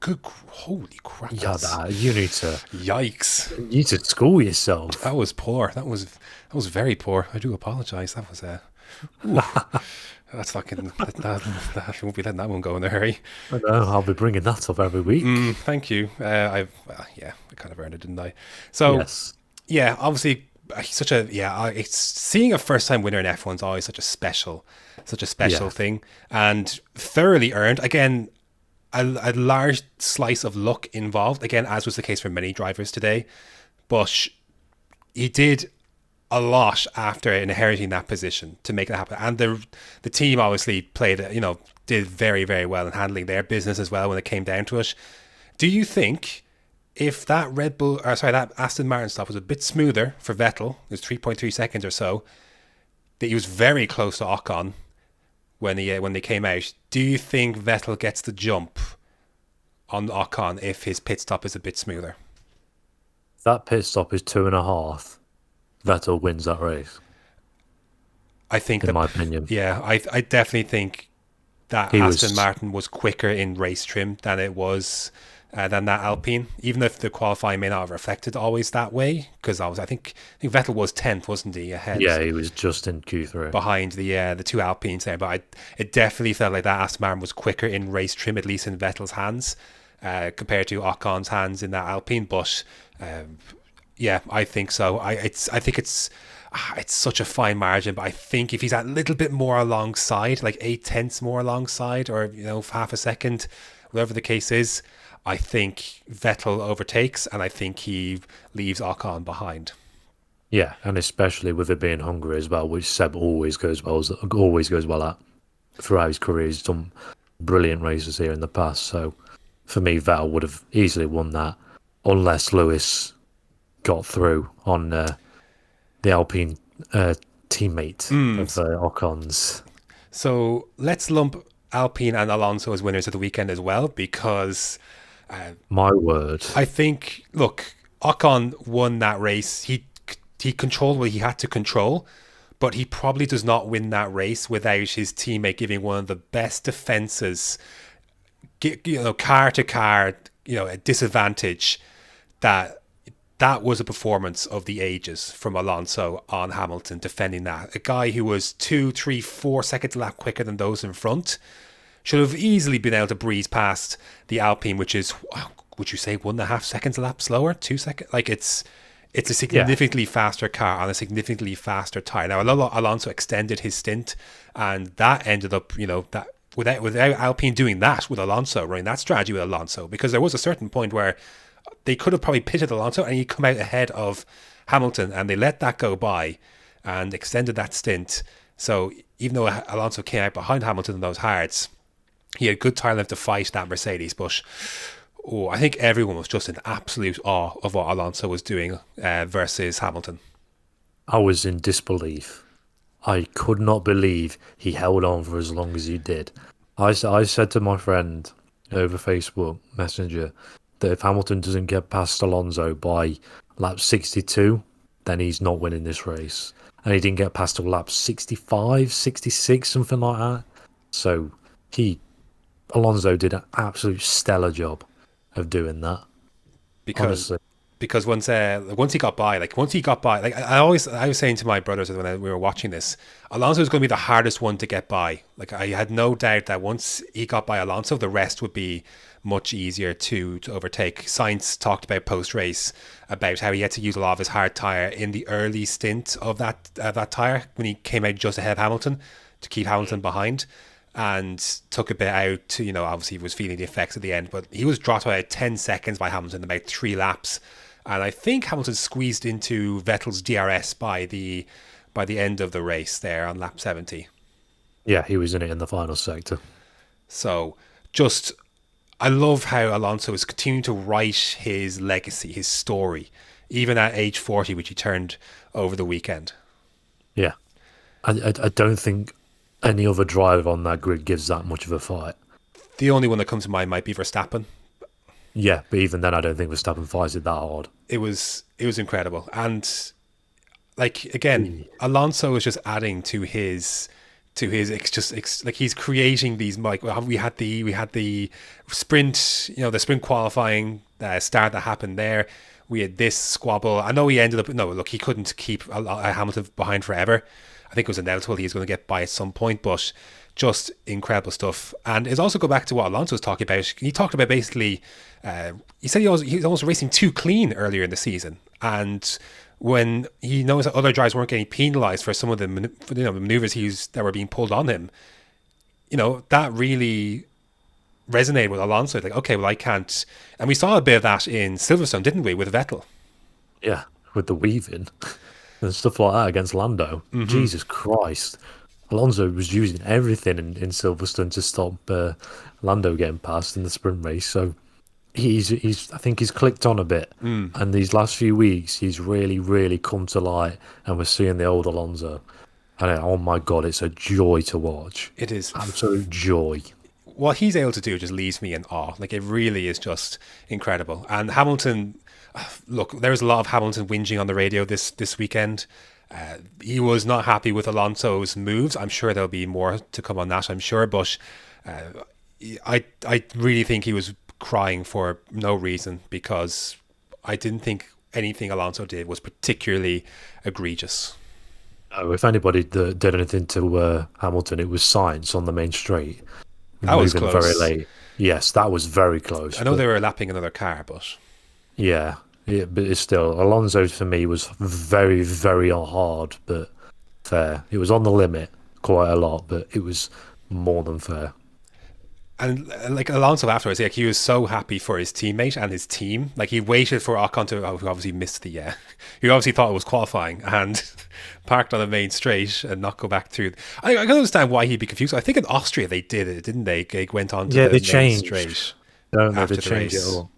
Holy crap! You need to Yikes! school yourself. That was poor. That was very poor. I do apologise. That was that's fucking. That won't be letting that one go in a hurry. I know. I'll be bringing that up every week. Thank you. I kind of earned it, didn't I? So Yes. yeah, obviously, it's seeing a first-time winner in F1 is always such a special thing, and thoroughly earned. Again, a large slice of luck involved. Again, as was the case for many drivers today, but he did a lot after inheriting that position to make that happen. And the team obviously did very, very well in handling their business as well when it came down to it. Do you think if that that Aston Martin stop was a bit smoother for Vettel, it was 3.3 seconds or so, that he was very close to Ocon when they came out, do you think Vettel gets the jump on Ocon if his pit stop is a bit smoother? If that pit stop is 2.5, Vettel wins that race. I think, in my opinion. Yeah, I definitely think that Aston Martin was quicker in race trim than it was than that Alpine, even if the qualifying may not have reflected always that way. Because I think Vettel was 10th, wasn't he? Ahead. Yeah, he was just in Q3 behind the two Alpines there. But it definitely felt like that Aston Martin was quicker in race trim, at least in Vettel's hands, compared to Ocon's hands in that Alpine. But yeah, I think so. I think it's such a fine margin, but I think if he's a little bit more alongside, like 0.8 more alongside, or half a second, whatever the case is, I think Vettel overtakes, and I think he leaves Ocon behind. Yeah, and especially with it being Hungary as well, which Seb always goes well at. Throughout his career, he's done brilliant races here in the past. So for me, Vettel would have easily won that, unless Lewis got through on the Alpine teammate of Ocon's. So let's lump Alpine and Alonso as winners of the weekend as well, because my word, I think, look, Ocon won that race. He controlled what he had to control, but he probably does not win that race without his teammate giving one of the best defenses, car to car, a disadvantage. That was a performance of the ages from Alonso on Hamilton, defending that. A guy who was 2, 3, 4 seconds a lap quicker than those in front should have easily been able to breeze past the Alpine, which is, would you say, 1.5 seconds a lap slower? 2 seconds? Like, it's a significantly faster car on a significantly faster tyre. Now, Alonso extended his stint, and that ended up, that without Alpine doing that with Alonso, running that strategy with Alonso, because there was a certain point where they could have probably pitted Alonso and he'd come out ahead of Hamilton, and they let that go by and extended that stint. So even though Alonso came out behind Hamilton in those hards, he had good time left to fight that Mercedes. But I think everyone was just in absolute awe of what Alonso was doing versus Hamilton. I was in disbelief. I could not believe he held on for as long as he did. I said to my friend over Facebook Messenger that if Hamilton doesn't get past Alonso by lap 62, then he's not winning this race. And he didn't get past till lap 65, 66, something like that. So Alonso did an absolute stellar job of doing that. Because honestly. Because once he got by, I was saying to my brothers when we were watching this, Alonso was going to be the hardest one to get by. Like, I had no doubt that once he got by Alonso, the rest would be much easier to overtake. Sainz talked about post-race about how he had to use a lot of his hard tyre in the early stint of that tyre when he came out just ahead of Hamilton to keep Hamilton behind, and took a bit out to, obviously he was feeling the effects at the end, but he was dropped by 10 seconds by Hamilton in about 3 laps. And I think Hamilton squeezed into Vettel's DRS by the end of the race there on lap 70. Yeah, he was in it in the final sector. So I love how Alonso is continuing to write his legacy, his story, even at age 40, which he turned over the weekend. Yeah. I don't think any other driver on that grid gives that much of a fight. The only one that comes to mind might be Verstappen. Yeah, but even then, I don't think Verstappen fights it that hard. It was incredible, and again, Alonso is just adding to his. Like, he's creating these. Like, we had the sprint, the sprint qualifying start that happened there. We had this squabble. I know he ended up. No, look, he couldn't keep Hamilton behind forever. I think it was inevitable he was going to get by at some point, but just incredible stuff. And it's also go back to what Alonso was talking about. He talked about basically, he said he was almost racing too clean earlier in the season. And when he knows that other drivers weren't getting penalised for some of the manoeuvres that were being pulled on him, that really resonated with Alonso. Like, okay, well, I can't. And we saw a bit of that in Silverstone, didn't we, with Vettel? Yeah, with the weaving and stuff like that against Lando. Mm-hmm. Jesus Christ. Alonso was using everything in Silverstone to stop Lando getting past in the sprint race. So I think he's clicked on a bit. And these last few weeks, he's really, really come to light. And we're seeing the old Alonso. And oh my God, it's a joy to watch. It is. Absolute joy. What he's able to do just leaves me in awe. Like, it really is just incredible. And Hamilton, look, there was a lot of Hamilton whinging on the radio this weekend. He was not happy with Alonso's moves. I'm sure there'll be more to come on that, I'm sure. But I really think he was crying for no reason, because I didn't think anything Alonso did was particularly egregious. Oh, if anybody did anything to Hamilton, it was Sainz on the main straight. That was moving close. very late. Yes, that was very close. I know they were lapping another car, but yeah, but it's still, Alonso for me was very, very hard, but fair. It was on the limit quite a lot, but it was more than fair. and like Alonso afterwards, like he was so happy for his teammate and his team. Like he waited for Ocon to, who obviously missed the, he obviously thought it was qualifying and parked on the main straight and not go back through. I can understand why he'd be confused. I think in Austria they did it, didn't they? They went on to the they main changed. straight. No, after they the changed race. it all.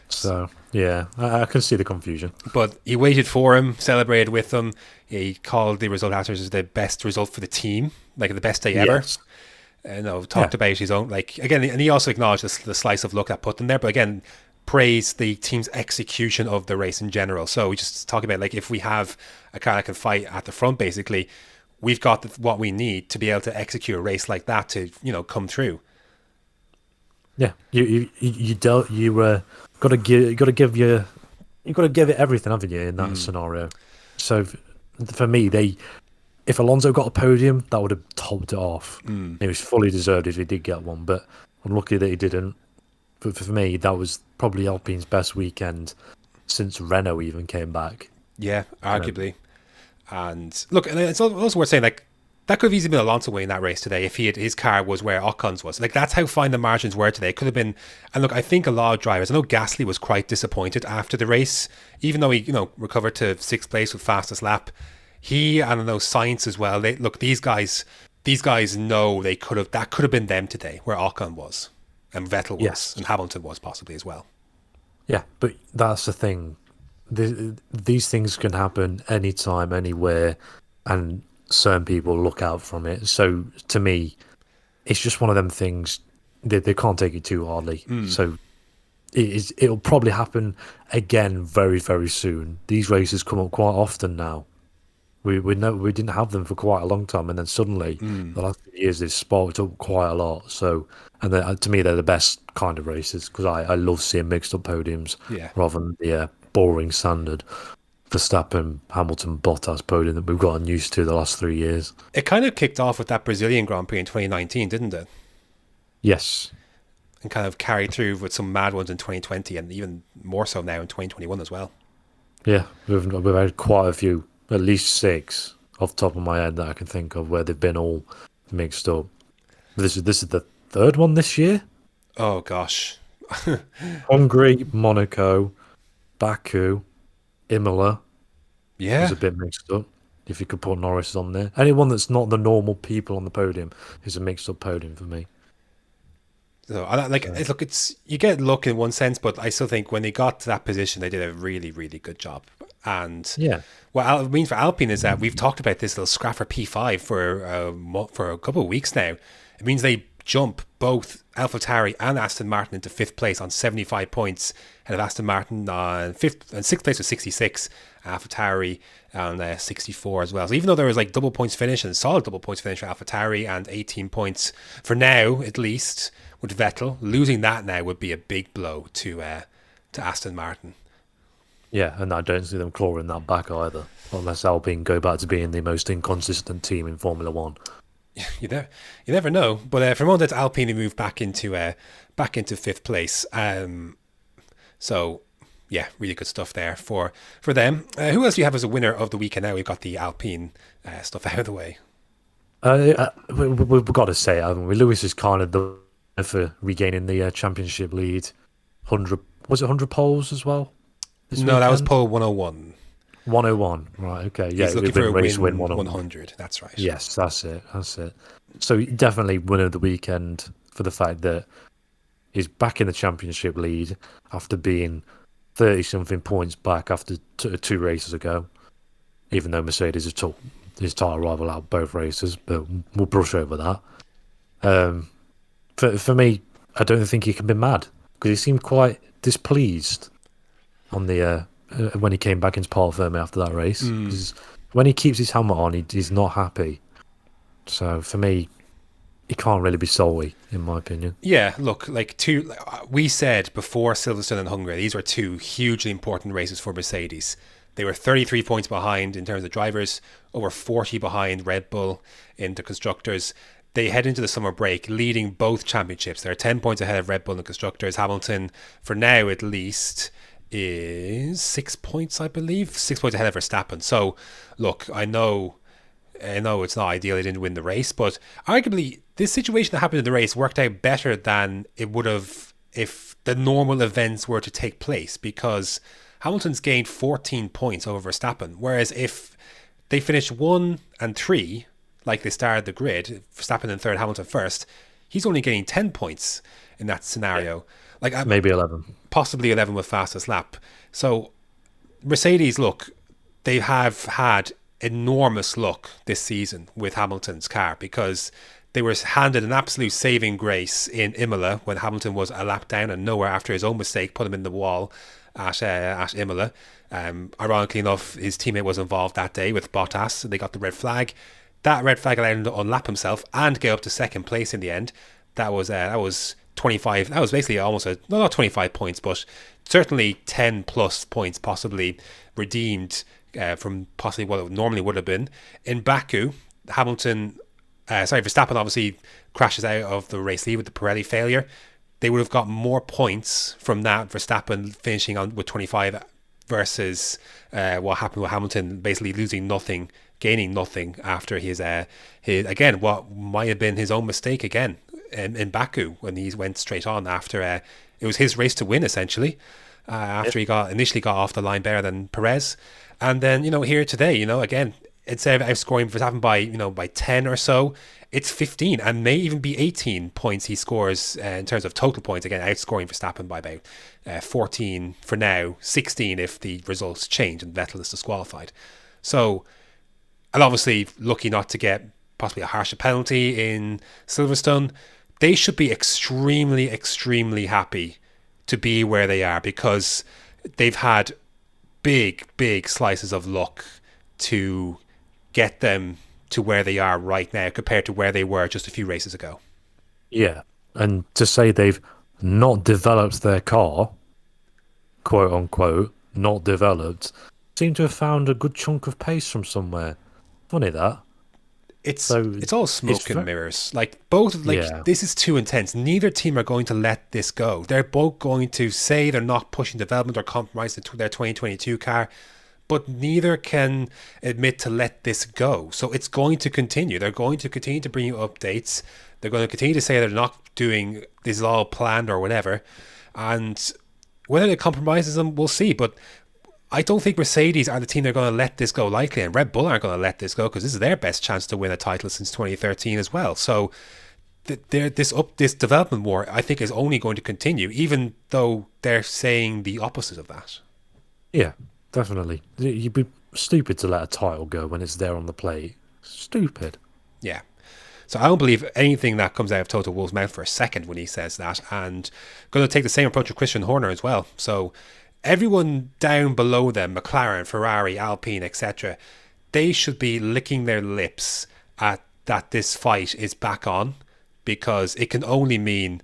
So yeah, I can see the confusion. But he waited for him, celebrated with him. He called the result afterwards as the best result for the team, like the best day ever. Yes. Talked about his own, like, again, and he also acknowledged the slice of luck that put them there, but again, praised the team's execution of the race in general. So we just talk about, like, if we have a car that can fight at the front, basically, we've got what we need to be able to execute a race like that to, come through. Yeah, you got to give it everything, haven't you, in that scenario? So for me, if Alonso got a podium, that would have topped it off. It was fully deserved if he did get one, but unlucky that he didn't. But for me, that was probably Alpine's best weekend since Renault even came back. Yeah, arguably. And look, and it's also worth saying, like, that could have easily been Alonso winning that race today if his car was where Ocon's was. Like, that's how fine the margins were today. It could have been, and look, I think a lot of drivers, I know Gasly was quite disappointed after the race, even though he, recovered to 6th place with fastest lap. He, and I know Sainz as well. These guys know that could have been them today, where Ocon was, and Vettel was, and Hamilton was possibly as well. Yeah, but that's the thing. These things can happen anytime, anywhere, and certain people look out from it. So to me, it's just one of them things that they can't take it too hardly. So it'll probably happen again very, very soon. These races come up quite often now. We didn't have them for quite a long time, and then suddenly the last few years they've sparked up quite a lot. So, and to me they're the best kind of races, because I love seeing mixed up podiums rather than the boring standard Verstappen, Hamilton, Bottas podium that we've gotten used to the last 3 years. It kind of kicked off with that Brazilian Grand Prix in 2019, didn't it? Yes. And kind of carried through with some mad ones in 2020, and even more so now in 2021 as well. Yeah, we've had quite a few. At least 6 off the top of my head that I can think of where they've been all mixed up. This is the 3rd one this year. Oh gosh. Hungary, Monaco, Baku, Imola. Yeah. It's a bit mixed up. If you could put Norris on there. Anyone that's not the normal people on the podium is a mixed up podium for me. So look, you get luck in one sense, but I still think when they got to that position, they did a really, really good job. And what it means for Alpine is that we've talked about this little scrap for P5 for a couple of weeks now. It means they jump both AlphaTauri and Aston Martin into 5th place on 75 points, and Aston Martin on 5th and 6th place with 66, AlphaTauri on 64 as well. So even though there was like double points finish and solid double points finish for AlphaTauri and 18 points for now, at least, with Vettel, losing that now would be a big blow to Aston Martin. Yeah, and I don't see them clawing that back either, unless Alpine go back to being the most inconsistent team in Formula One. You never know. But for a moment, it's Alpine who moved back into 5th place. So yeah, really good stuff there for them. Who else do you have as a winner of the weekend? Now we've got the Alpine stuff out of the way. We've got to say, haven't we? Lewis is kind of the for regaining the championship lead. 100 was it 100 poles as well? No, that was pole 101. 101, right? Okay, yeah. He's looking for a race win 100. 100. That's right. Yes, that's it. So definitely winner of the weekend for the fact that he's back in the championship lead after being 30-something points back after 2 races ago. Even though Mercedes has took his title rival out both races, but we'll brush over that. For me, I don't think he can be mad because he seemed quite displeased on the when he came back into Parc Fermé after that race. 'Cause when he keeps his helmet on, he's not happy. So for me, It can't really be solely, in my opinion. Yeah, look, we said before Silverstone and Hungary, these were two hugely important races for Mercedes. They were 33 points behind in terms of drivers, over 40 behind Red Bull in the constructors. They head into the summer break leading both championships. They're 10 points ahead of Red Bull and the constructors. Hamilton, for now at least, is 6 points, I believe. 6 points ahead of Verstappen. So, look, I know it's not ideal. They didn't win the race, but arguably this situation that happened in the race worked out better than it would have if the normal events were to take place, because Hamilton's gained 14 points over Verstappen, whereas if they finished 1 and 3 like they started the grid, Verstappen in third, Hamilton first, he's only getting 10 points in that scenario. Maybe 11. Possibly 11 with fastest lap. So Mercedes, look, they have had enormous luck this season with Hamilton's car, because they were handed an absolute saving grace in Imola when Hamilton was a lap down and nowhere after his own mistake put him in the wall at Imola. Ironically enough, his teammate was involved that day with Bottas. They got the red flag. That red flag allowed him to unlap himself and get up to second place in the end. That was 25. That was basically almost not 25 points, but certainly 10 plus points, possibly redeemed from possibly what it normally would have been. In Baku, Verstappen obviously crashes out of the race lead with the Pirelli failure. They would have got more points from that, Verstappen finishing on with 25 versus what happened with Hamilton basically losing nothing, gaining nothing after his again, what might have been his own mistake again in Baku when he went straight on after it was his race to win essentially, after he initially got off the line better than Perez. And then, here today, again, instead of outscoring Verstappen by 10 or so, it's 15 and may even be 18 points he scores in terms of total points. Again, outscoring Verstappen by about 14 for now, 16 if the results change and Vettel is disqualified. So, and obviously lucky not to get possibly a harsher penalty in Silverstone. They should be extremely, extremely happy to be where they are, because they've had big slices of luck to get them to where they are right now compared to where they were just a few races ago. Yeah, and to say they've not developed their car, quote unquote, not developed, seem to have found a good chunk of pace from somewhere. Funny that. It's all smoke and mirrors. This is too intense. Neither team are going to let this go. They're both going to say they're not pushing development or compromise their 2022 car, but neither can admit to let this go. So it's going to continue. They're going to continue to bring you updates. They're going to continue to say they're not doing this is all planned or whatever. And whether it compromises them, we'll see. But I don't think Mercedes are the team they're going to let this go lightly, and Red Bull aren't going to let this go, because this is their best chance to win a title since 2013 as well. So this development war, I think, is only going to continue, even though they're saying the opposite of that. Yeah, definitely. You'd be stupid to let a title go when it's there on the plate. Stupid. Yeah. So I don't believe anything that comes out of Toto Wolff's mouth for a second when he says that, and going to take the same approach with Christian Horner as well. So everyone down below them, McLaren, Ferrari, Alpine, etc., they should be licking their lips at that this fight is back on, because it can only mean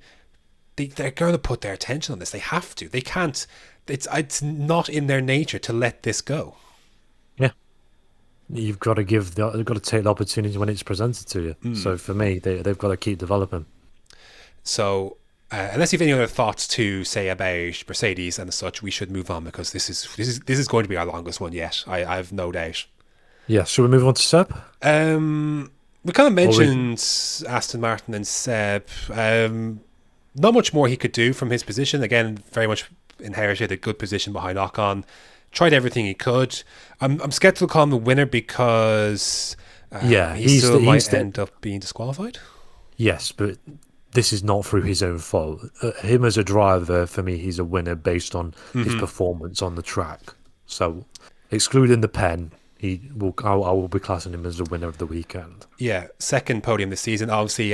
they're going to put their attention on this. They have to. They can't. It's not in their nature to let this go. Yeah, you've got to take the opportunity when it's presented to you. So for me, they've got to keep developing. So. Unless you have any other thoughts to say about Mercedes and such, we should move on, because this is going to be our longest one yet. I've no doubt. Yeah, should we move on to Seb? We kind of mentioned Aston Martin and Seb. Not much more he could do from his position. Again, very much inherited a good position behind Ocon. Tried everything he could. I'm skeptical to call him the winner, because he still might end up being disqualified. Yes, but this is not through his own fault. Him as a driver, for me, he's a winner based on his performance on the track. So, excluding the pen, I will be classing him as a winner of the weekend. Yeah, second podium this season. Obviously,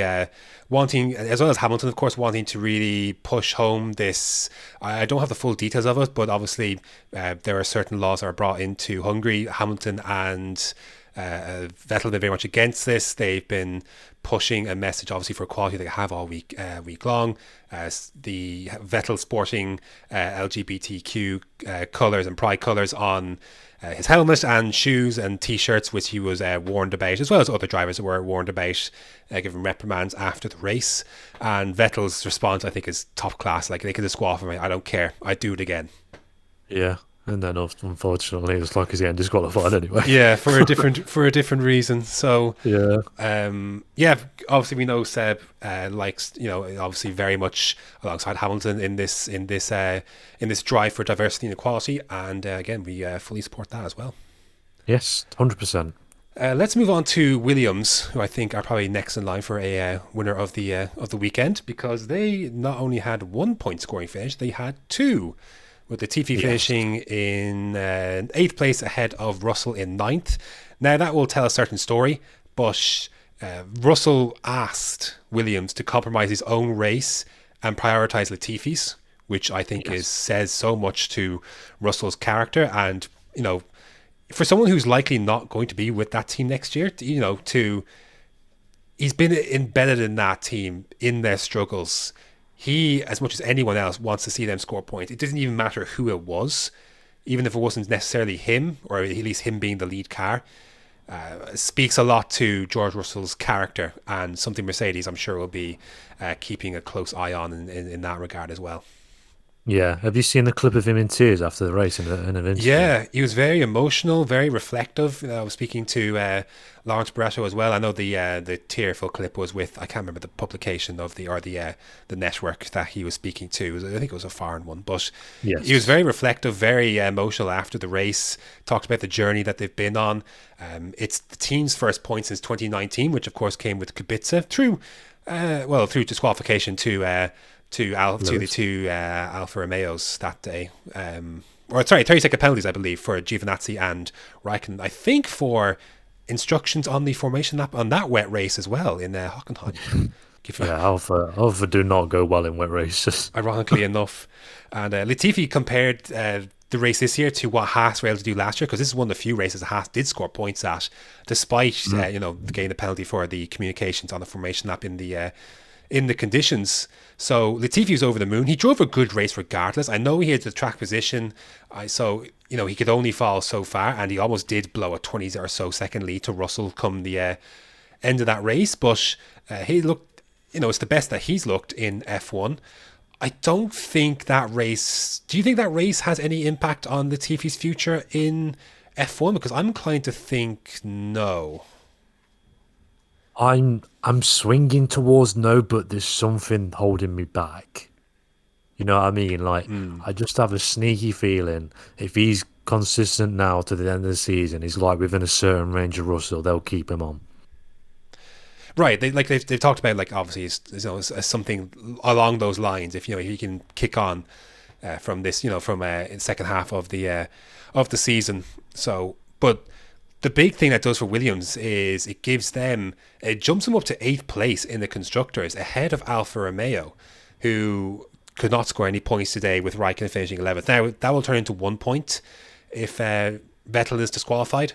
wanting, as well as Hamilton, of course, wanting to really push home this. I don't have the full details of it, but obviously there are certain laws that are brought into Hungary. Hamilton and Vettel have been very much against this. They've been pushing a message, obviously, for equality they have all week long. The Vettel sporting LGBTQ colours and pride colours on his helmet and shoes and T-shirts, which he was warned about, as well as other drivers that were warned about, given reprimands after the race. And Vettel's response, I think, is top class. Like, they could disqualify me, I don't care, I'd do it again. Yeah. And then, unfortunately, it's like he's getting disqualified anyway. Yeah, for a different reason. So yeah, obviously we know Seb likes, obviously very much alongside Hamilton in this drive for diversity and equality, and again we fully support that as well. Yes, 100%. Let's move on to Williams, who I think are probably next in line for a winner of the weekend, because they not only had 1 point scoring finish, they had 2. With the Latifi finishing in 8th place ahead of Russell in 9th. Now, that will tell a certain story, but Russell asked Williams to compromise his own race and prioritise Latifi's, which I think says so much to Russell's character. And, for someone who's likely not going to be with that team next year, he's been embedded in that team, in their struggles. He, as much as anyone else, wants to see them score points. It doesn't even matter who it was, even if it wasn't necessarily him, or at least him being the lead car. Speaks a lot to George Russell's character, and something Mercedes, I'm sure, will be keeping a close eye on in that regard as well. Yeah, have you seen the clip of him in tears after the race in an interview? Yeah, he was very emotional, very reflective. I was speaking to Lawrence Barretto as well. I know the tearful clip was with, I can't remember the publication of the network that he was speaking to. I think it was a foreign one, but yes. He was very reflective, very emotional after the race. Talked about the journey that they've been on. It's the team's first point since 2019, which of course came with Kubica through disqualification to the two Alfa Romeos that day. 30-second penalties, I believe, for Giovinazzi and Raikkonen. I think for instructions on the formation lap on that wet race as well in Hockenheim. Alpha do not go well in wet races. Ironically enough. And Latifi compared the race this year to what Haas were able to do last year, because this is one of the few races that Haas did score points at, despite getting the penalty for the communications on the formation lap in the conditions. So Latifi was over the moon. He drove a good race regardless. I know he had the track position, he could only fall so far, and he almost did blow a 20 or so second lead to Russell come the end of that race. But he looked, it's the best that he's looked in F1. I don't think that race... Do you think that race has any impact on Latifi's future in F1? Because I'm inclined to think no. I'm swinging towards no, but there's something holding me back. You know what I mean? I just have a sneaky feeling if he's consistent now to the end of the season, he's like within a certain range of Russell, they'll keep him on. Right, they've talked about, like, obviously as something along those lines. If he can kick on from this, from in second half of the season. So, but the big thing that does for Williams is it jumps them up to 8th place in the constructors ahead of Alfa Romeo, who could not score any points today with Raikkonen finishing 11th. Now that will turn into 1 point if Vettel is disqualified.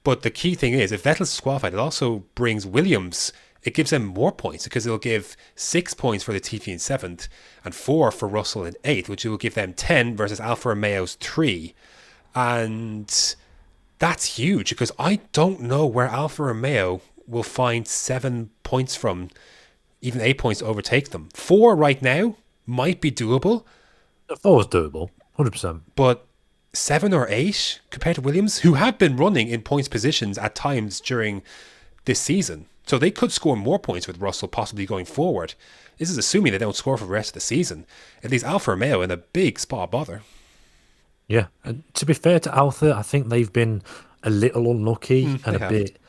But the key thing is, if Vettel's disqualified, it also brings Williams, it gives them more points, because it'll give 6 points for Latifi in 7th and 4 for Russell in 8th, which will give them 10 versus Alfa Romeo's 3. And that's huge, because I don't know where Alfa Romeo will find 7 points from, even 8 points to overtake them. 4 right now might be doable. 4 is doable, 100%. But 7 or 8 compared to Williams, who have been running in points positions at times during this season. So they could score more points with Russell possibly going forward. This is assuming they don't score for the rest of the season. At least Alfa Romeo in a big spot of bother. Yeah, and to be fair to Alfa, I think they've been a little unlucky and a bit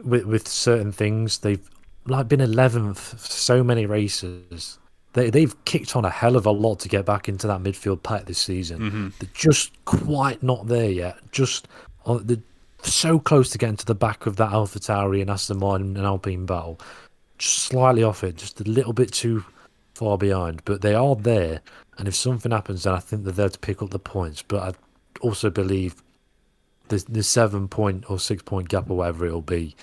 with certain things. They've been 11th for so many races. They've kicked on a hell of a lot to get back into that midfield pack this season. They're just quite not there yet. They're so close to getting to the back of that AlphaTauri and Aston Martin and Alpine battle. Just slightly off it, just a little bit too far behind. But they are there, and if something happens, then I think they're there to pick up the points. But I also believe the 7 point or 6 point gap or whatever it'll be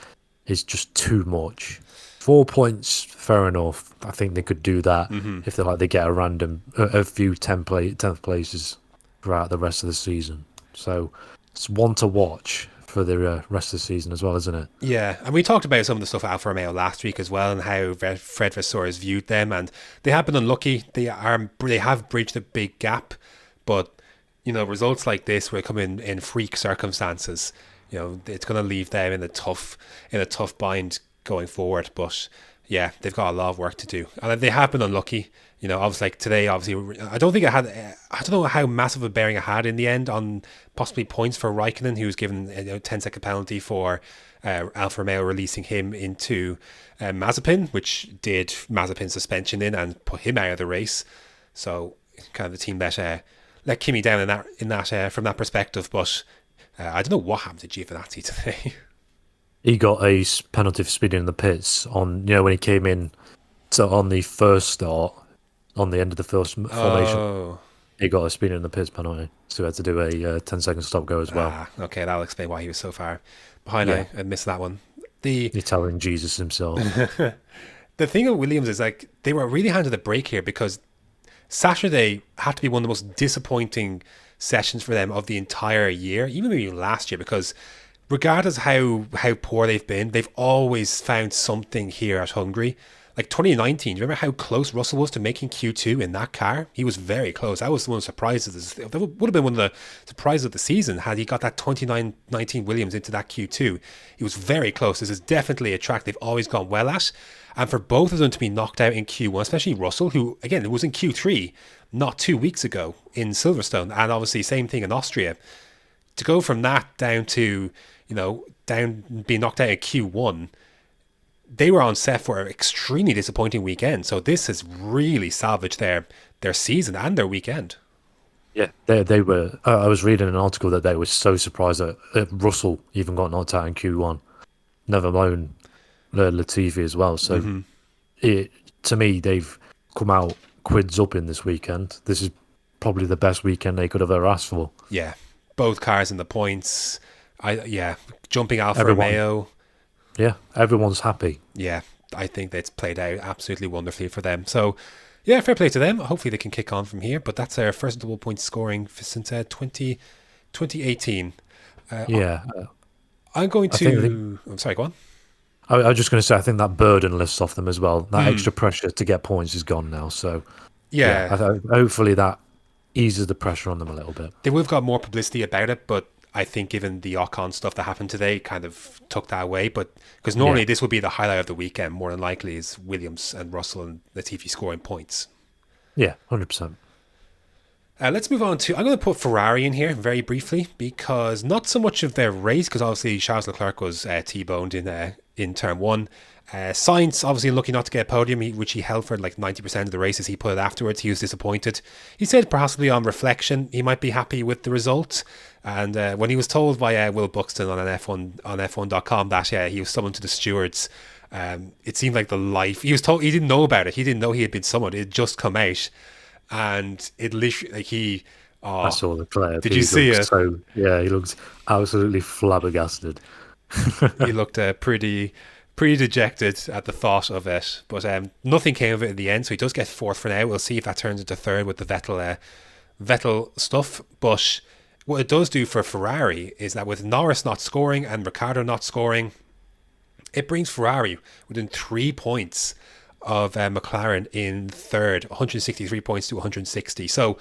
is just too much. 4 points, fair enough. I think they could do that if they get a few 10th places throughout the rest of the season. So it's one to watch for the rest of the season as well, isn't it? Yeah, and we talked about some of the stuff at Alfa Romeo last week as well, and how Fred Vasseur has viewed them, and they have been unlucky. They have breached a big gap, but results like this, where they come in freak circumstances, it's going to leave them in a tough bind going forward. But yeah, they've got a lot of work to do, and they have been unlucky. Obviously, like today, obviously, I don't know how massive a bearing it had in the end on possibly points for Raikkonen, who was given a 10-second penalty for Alfa Romeo releasing him into Mazepin, which did Mazepin's suspension in and put him out of the race. So kind of the team let Kimi down in that from that perspective. But I don't know what happened to Giovinazzi today. He got a penalty for speeding in the pits on when he came in on the first start. On the end of the first formation, he got a speeding in the pits penalty, so he had to do a 10-second stop go as well. Okay, that'll explain why he was so far behind. Yeah. I missed that one. The Italian Jesus himself. The thing with Williams is like they were really handed a break here, because Saturday had to be one of the most disappointing sessions for them of the entire year, even maybe last year, because regardless how poor they've been, they've always found something here at Hungary. Like 2019, do you remember how close Russell was to making Q2 in that car? He was very close. That was one of the surprises. That would have been one of the surprises of the season had he got that 2019 Williams into that Q2. He was very close. This is definitely a track they've always gone well at. And for both of them to be knocked out in Q1, especially Russell, who, again, it was in Q3 not 2 weeks ago in Silverstone. And obviously, same thing in Austria. To go from that down to, being knocked out in Q1, they were on set for an extremely disappointing weekend. So this has really salvaged their season and their weekend. Yeah, they were. I was reading an article that they were so surprised that Russell even got knocked out in Q1, never alone Latifi as well. So to me, they've come out quids up in this weekend. This is probably the best weekend they could have ever asked for. Yeah, both cars in the points. Jumping Alfa Romeo. Yeah, everyone's happy. Yeah, I think that's played out absolutely wonderfully for them. So, yeah, fair play to them. Hopefully they can kick on from here. But that's their first double point scoring since 2018. I'm going to... I'm sorry, go on. I was just going to say, I think that burden lifts off them as well. That extra pressure to get points is gone now. So, hopefully that eases the pressure on them a little bit. They would have got more publicity about it, but I think given the Ocon stuff that happened today, kind of took that away. But because normally this would be the highlight of the weekend, more than likely, is Williams and Russell and Latifi scoring points. Yeah, 100%. Let's move on to... I'm going to put Ferrari in here very briefly, because not so much of their race, because obviously Charles Leclerc was T-boned in turn one. Sainz obviously lucky not to get a podium, which he held for like 90% of the races. He put it afterwards. He was disappointed. He said possibly on reflection he might be happy with the result. And when he was told by Will Buxton on F1.com that he was summoned to the stewards, it seemed like the life he was told. He didn't know about it. He didn't know he had been summoned. It had just come out, and it literally like he. Oh, I saw the player. Did you see it? So he looked absolutely flabbergasted. He looked pretty dejected at the thought of it, but nothing came of it in the end. So he does get fourth for now. We'll see if that turns into third with the Vettel stuff. But what it does do for Ferrari is that with Norris not scoring and Ricciardo not scoring, it brings Ferrari within 3 points of McLaren in third, 163 points to 160. So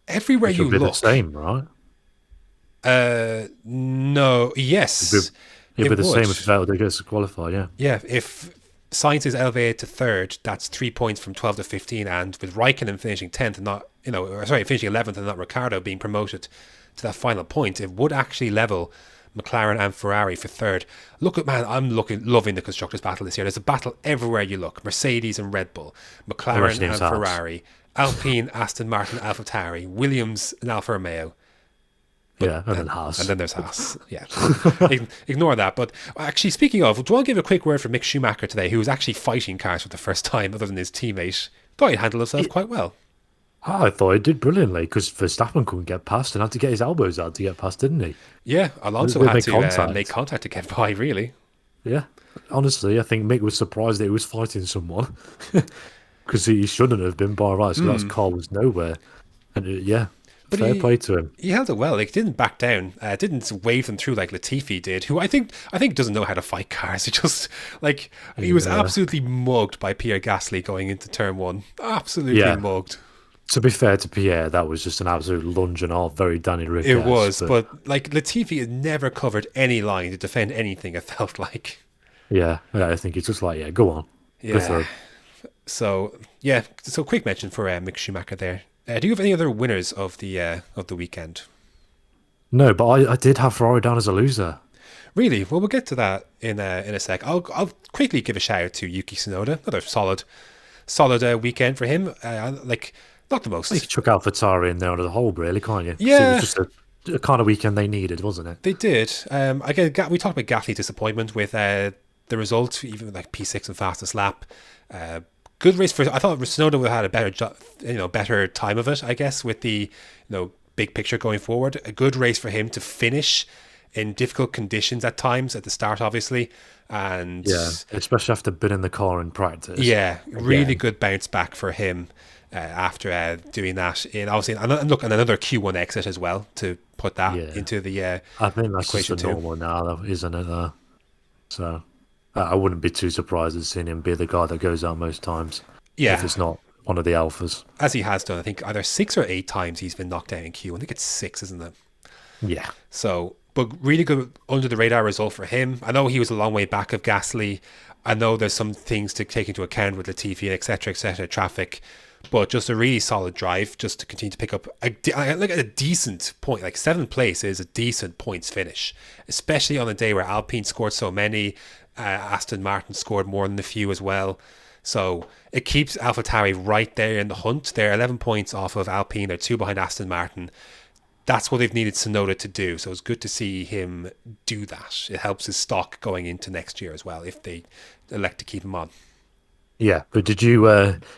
everywhere you look, the same, right? No, yes. It'd be the same if Vettel gets to qualify, yeah. Yeah, if Sainz is elevated to third, that's 3 points from 12 to 15, and with Raikkonen finishing 10th and not, finishing 11th and not Ricciardo being promoted to that final point, it would actually level McLaren and Ferrari for third. Look at, man, I'm loving the constructors' battle this year. There's a battle everywhere you look. Mercedes and Red Bull, McLaren and Ferrari, Alpine, Aston Martin, AlphaTauri, Williams and Alfa Romeo. And then Haas. And then there's Haas. Yeah. Ignore that. But actually, speaking of, do you want to give a quick word for Mick Schumacher today, who was actually fighting cars for the first time other than his teammate? Thought he handled himself quite well. I thought he did brilliantly because Verstappen couldn't get past and had to get his elbows out to get past, didn't he? Yeah, Alonso They had make to contact. make contact to get by, really. Yeah. Honestly, I think Mick was surprised that he was fighting someone because he shouldn't have been by rights because that car was nowhere. And yeah, But fair play to him. he held it well. Like, didn't back down. Didn't wave them through like Latifi did, who I think doesn't know how to fight cars. He just he was absolutely mugged by Pierre Gasly going into turn one. Absolutely Yeah. mugged. To be fair to Pierre, that was just an absolute lunge and all, very Danny Rick. It was, but like Latifi had never covered any line to defend anything. It felt like. yeah, I think it's just like, yeah, go on. Go through. So quick mention for Mick Schumacher there. Do you have any other winners of the weekend? No, but I did have Ferrari down as a loser. Really? Well, we'll get to that in a sec. I'll quickly give a shout out to Yuki Tsunoda. Another solid weekend for him. Not the most. You could chuck out Valterri in there under the whole, really, can't you? 'Cause Yeah. it was just a kind of weekend they needed, wasn't it? They did. Again, we talked about Gasly's disappointment with the result, even like P6 and fastest lap. Good race for. I thought Tsunoda would have had a better time of it. I guess with the big picture going forward, a good race for him to finish in difficult conditions at times at the start, obviously, and Yeah, especially after being in the car in practice. yeah, really good bounce back for him after doing that. And obviously, and another Q1 exit as well to put that into the I think that's equation just a normal now, though, isn't it? So I wouldn't be too surprised at seeing him be the guy that goes out most times. Yeah. If it's not one of the alphas. As he has done, I think either 6 or 8 times he's been knocked out in Q. I think it's 6, isn't it? Yeah. So, but really good under the radar result for him. I know he was a long way back of Gasly. I know there's some things to take into account with Latifi, etc., traffic. But just a really solid drive, just to continue to pick up a decent point. Like 7th place is a decent points finish, especially on a day where Alpine scored so many. Aston Martin scored more than a few as well. So it keeps AlphaTauri right there in the hunt. They're 11 points off of Alpine. They're 2 behind Aston Martin. That's what they've needed Tsunoda to do. So it's good to see him do that. It helps his stock going into next year as well if they elect to keep him on. Yeah, but did you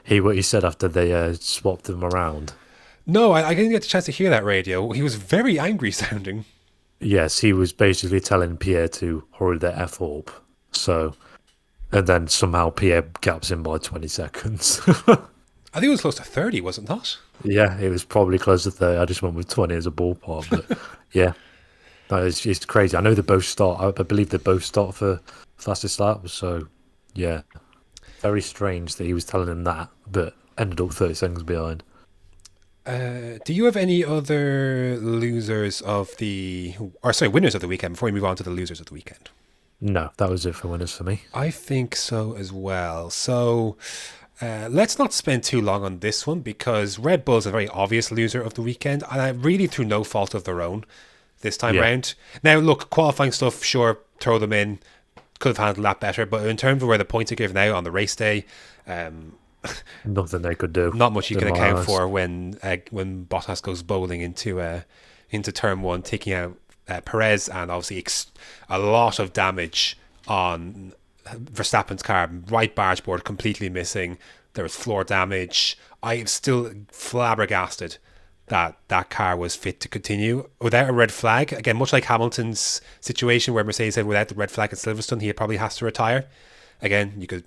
hear what he said after they swapped him around? No, I didn't get the chance to hear that radio. He was very angry sounding. Yes, he was basically telling Pierre to hurry the F up. So, and then somehow Pierre gaps him by 20 seconds. I think it was close to 30, wasn't that? Yeah, it was probably close to 30. I just went with 20 as a ballpark. But yeah, no, it's crazy. I know they both start. I believe they both start for fastest lap. So, yeah, very strange that he was telling him that, but ended up 30 seconds behind. Do you have any other winners of the weekend before we move on to the losers of the weekend? No, that was it for winners for me. I think so as well. So let's not spend too long on this one because Red Bull's a very obvious loser of the weekend, and really through no fault of their own this time round. Now, look, qualifying stuff, sure, throw them in. Could have handled that better, but in terms of where the points are given out on the race day, nothing they could do. Not much you can account for when Bottas goes bowling into turn one, taking out Perez, and obviously a lot of damage on Verstappen's car. Right barge board completely missing. There was floor damage. I am still flabbergasted that car was fit to continue without a red flag. Again, much like Hamilton's situation where Mercedes said without the red flag at Silverstone, he probably has to retire. Again, you could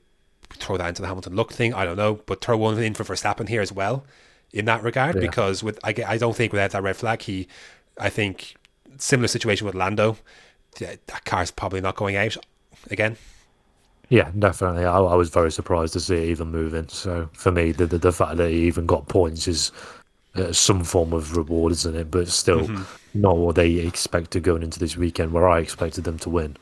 throw that into the Hamilton luck thing, I don't know, but throw one in for Verstappen here as well in that regard, because I don't think without that red flag, I think similar situation with Lando, that car's probably not going out again. Yeah, definitely. I was very surprised to see it even moving. So for me, the fact that he even got points is some form of reward, isn't it? But still not what they expected going into this weekend, where I expected them to win.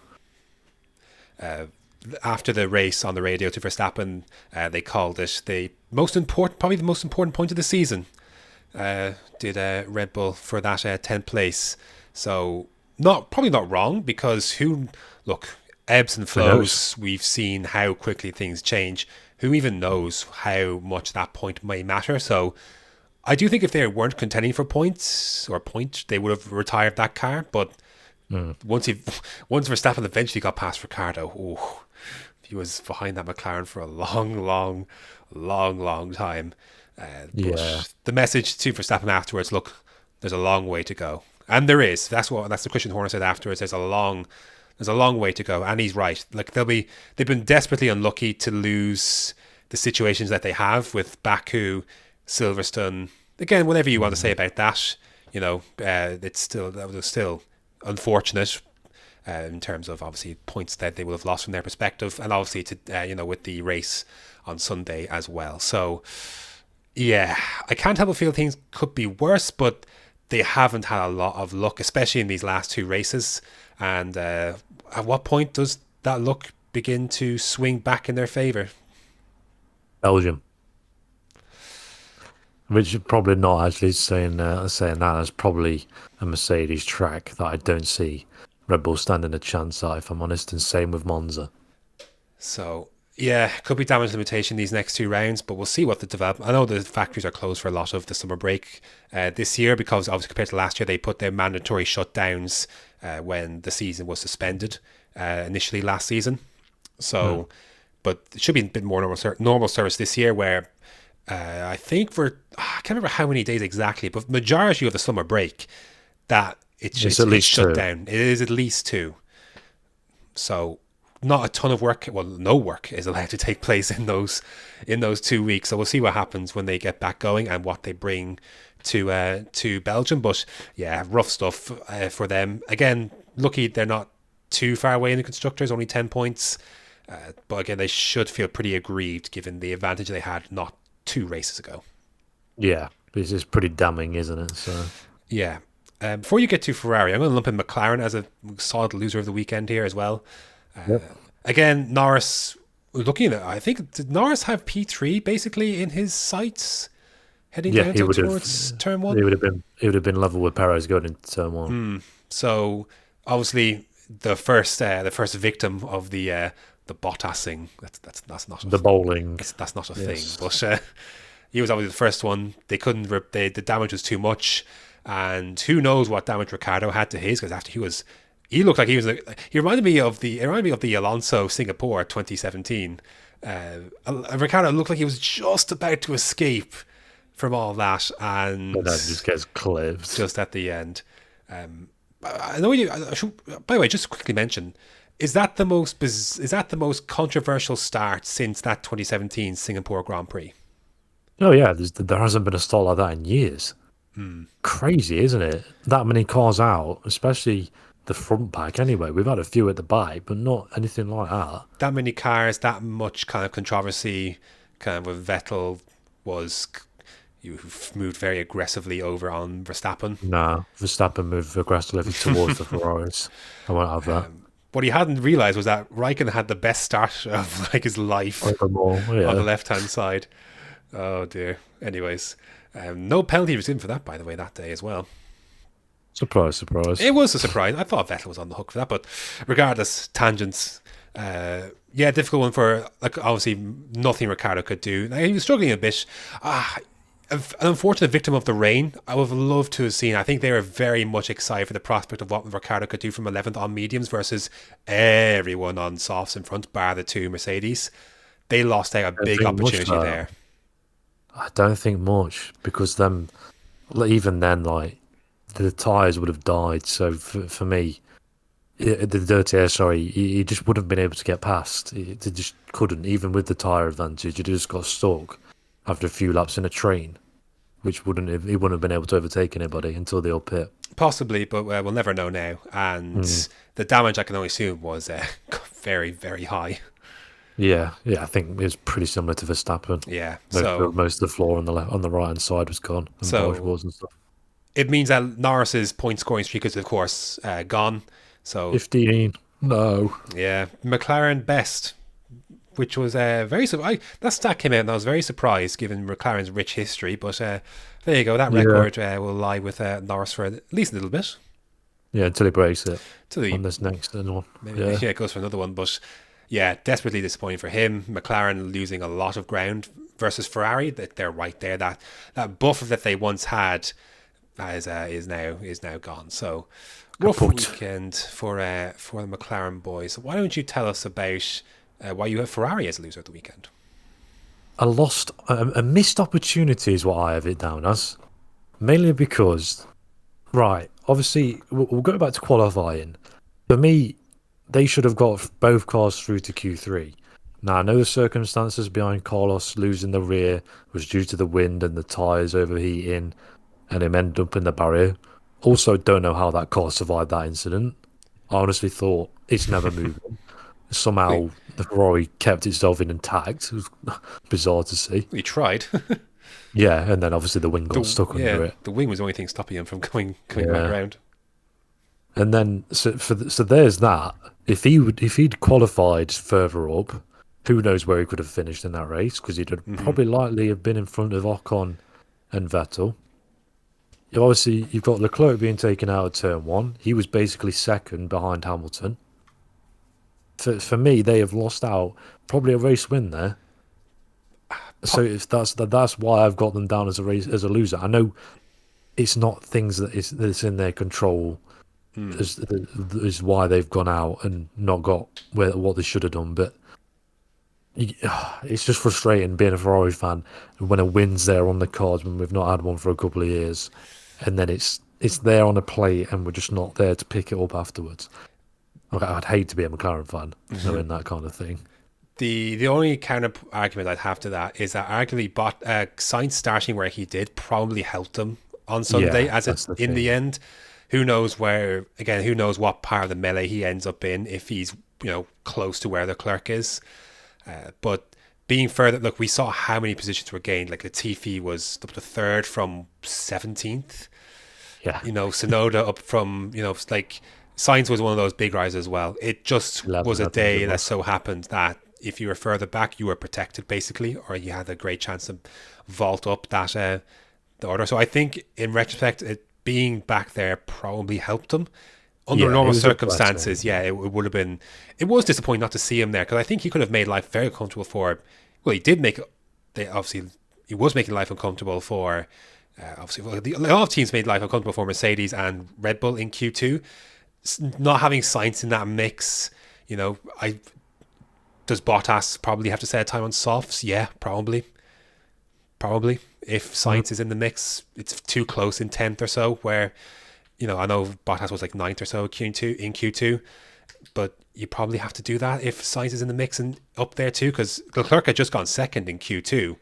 After the race on the radio to Verstappen, they called it probably the most important point of the season. Did Red Bull for that 10th place. So probably not wrong, because ebbs and flows. We've seen how quickly things change. Who even knows how much that point may matter? So I do think if they weren't contending for points, they would have retired that car. But once Verstappen eventually got past Ricciardo, he was behind that McLaren for a long, long, long, long time. Yeah. But the message to Verstappen afterwards, look, there's a long way to go. And there is. That's the Christian Horner said afterwards. There's a long way to go. And he's right. Like they've been desperately unlucky to lose the situations that they have with Baku, Silverstone. Again, whatever you want to say about that, that was still unfortunate in terms of obviously points that they would have lost from their perspective, and obviously to with the race on Sunday as well. So yeah, I can't help but feel things could be worse, but they haven't had a lot of luck, especially in these last two races. And at what point does that luck begin to swing back in their favour? Belgium. Which is probably not actually saying that. It's probably a Mercedes track that I don't see Red Bull standing a chance at, if I'm honest, and same with Monza. So yeah, could be damage limitation these next two rounds, but we'll see what the development. I know the factories are closed for a lot of the summer break this year because obviously compared to last year they put their mandatory shutdowns when the season was suspended initially last season. So, but it should be a bit more normal service this year where I think I can't remember how many days exactly, but majority of the summer break that it's at least shut two. down. It is at least two. So not a ton of work. Well, no work is allowed to take place in those 2 weeks. So we'll see what happens when they get back going and what they bring to Belgium. But yeah, rough stuff for them. Again, lucky they're not too far away in the constructors, only 10 points. But again, they should feel pretty aggrieved given the advantage they had not 2 races ago. Yeah, this is pretty damning, isn't it? So yeah. Before you get to Ferrari, I'm going to lump in McLaren as a solid loser of the weekend here as well. Again, Norris, looking at, I think, did Norris have P3 basically in his sights heading down towards turn 1? He would have been level with Perez going into turn 1. So obviously the first victim of the Bottasing. That's not The bowling. That's not a thing. But he was obviously the first one. They couldn't. The damage was too much, and who knows what damage Ricciardo had to his, because after he looked like he was. He reminded me of the Alonso Singapore 2017. Ricciardo looked like he was just about to escape from all that, and then just gets clipped just at the end. I know you. By the way, just to quickly mention, is that the most controversial start since that 2017 Singapore Grand Prix? Oh yeah, there hasn't been a start like that in years. Crazy, isn't it? That many cars out, especially the front pack. Anyway, we've had a few at the back, but not anything like that. That many cars, that much kind of controversy, kind of with Vettel you moved very aggressively over on Verstappen. Nah, Verstappen moved aggressively towards the Ferraris. I won't have that. What he hadn't realised was that Raikkonen had the best start of his life on the left-hand side. Oh dear. Anyways, no penalty was in for that, by the way, that day as well. Surprise. It was a surprise. I thought Vettel was on the hook for that, but regardless, tangents. Difficult one for, obviously nothing Ricciardo could do. He was struggling a bit. An unfortunate victim of the rain. I would have loved to have seen. I think they were very much excited for the prospect of what Ricciardo could do from 11th on mediums versus everyone on softs in front, bar the 2 Mercedes. They lost out a big opportunity there. I don't think much, because even then, the tyres would have died. So for me, the dirty air, he just wouldn't have been able to get past. They just couldn't, even with the tyre advantage. He just got stuck after a few laps in a train, which he wouldn't have been able to overtake anybody until the up pit. Possibly, but we'll never know now. And the damage, I can only assume, was very, very high. Yeah, I think it was pretty similar to Verstappen. Yeah, most of the floor on the right hand side was gone, and dashboards and stuff. It means that Norris's point scoring streak is, of course, gone. So 15, no. Yeah, McLaren best, which was very surprised. That stat came out, and I was very surprised given McLaren's rich history. But there you go. That record will lie with Norris for at least a little bit. Yeah, until he breaks it. On this next one. Maybe it goes for another one, but. Yeah, desperately disappointing for him. McLaren losing a lot of ground versus Ferrari. That they're right there. That buffer that they once had is now gone. So rough weekend for the McLaren boys. Why don't you tell us about why you have Ferrari as a loser of the weekend? a missed opportunity is what I have it down as. Mainly because, right, obviously, we'll go back to qualifying. For me, they should have got both cars through to Q3. Now, I know the circumstances behind Carlos losing the rear was due to the wind and the tyres overheating and him ended up in the barrier. Also, don't know how that car survived that incident. I honestly thought it's never moving. Somehow, the Ferrari kept itself intact. It was bizarre to see. He tried. Yeah, and then obviously the wing got stuck under it. The wing was the only thing stopping him from coming back Yeah. around. And then so there's that. If he'd qualified further up, who knows where he could have finished in that race? Because he'd have probably likely have been in front of Ocon and Vettel. Obviously, you've got Leclerc being taken out of turn one. He was basically second behind Hamilton. For me, they have lost out probably a race win there. So if that's why I've got them down as a loser. I know it's not things that's in their control. Is why they've gone out and not got what they should have done. But it's just frustrating being a Ferrari fan when a win's there on the cards when we've not had one for a couple of years, and then it's there on a plate and we're just not there to pick it up afterwards. I'd hate to be a McLaren fan knowing that kind of thing. The only counter argument I'd have to that is that arguably Sainz starting where he did probably helped him on Sunday, in the end. Who knows who knows what part of the melee he ends up in if he's, close to where the Leclerc is. But being further, look, we saw how many positions were gained. Like Latifi was up to third from 17th. Yeah. Tsunoda up from, Sainz was one of those big rises as well. It just was a day that so happened that if you were further back, you were protected basically, or you had a great chance to vault up that the order. So I think in retrospect, being back there probably helped him. Under normal circumstances, it would have been. It was disappointing not to see him there because I think he could have made life very comfortable for. Well, he did make. He was making life uncomfortable for. A lot of teams made life uncomfortable for Mercedes and Red Bull in Q2. Not having Sainz in that mix, does Bottas probably have to set a time on softs? Yeah, probably. If Sainz is in the mix, it's too close in 10th or so. Where, I know Bottas was like 9th or so in Q2, but you probably have to do that if Sainz is in the mix and up there too, because Leclerc had just gone second in Q2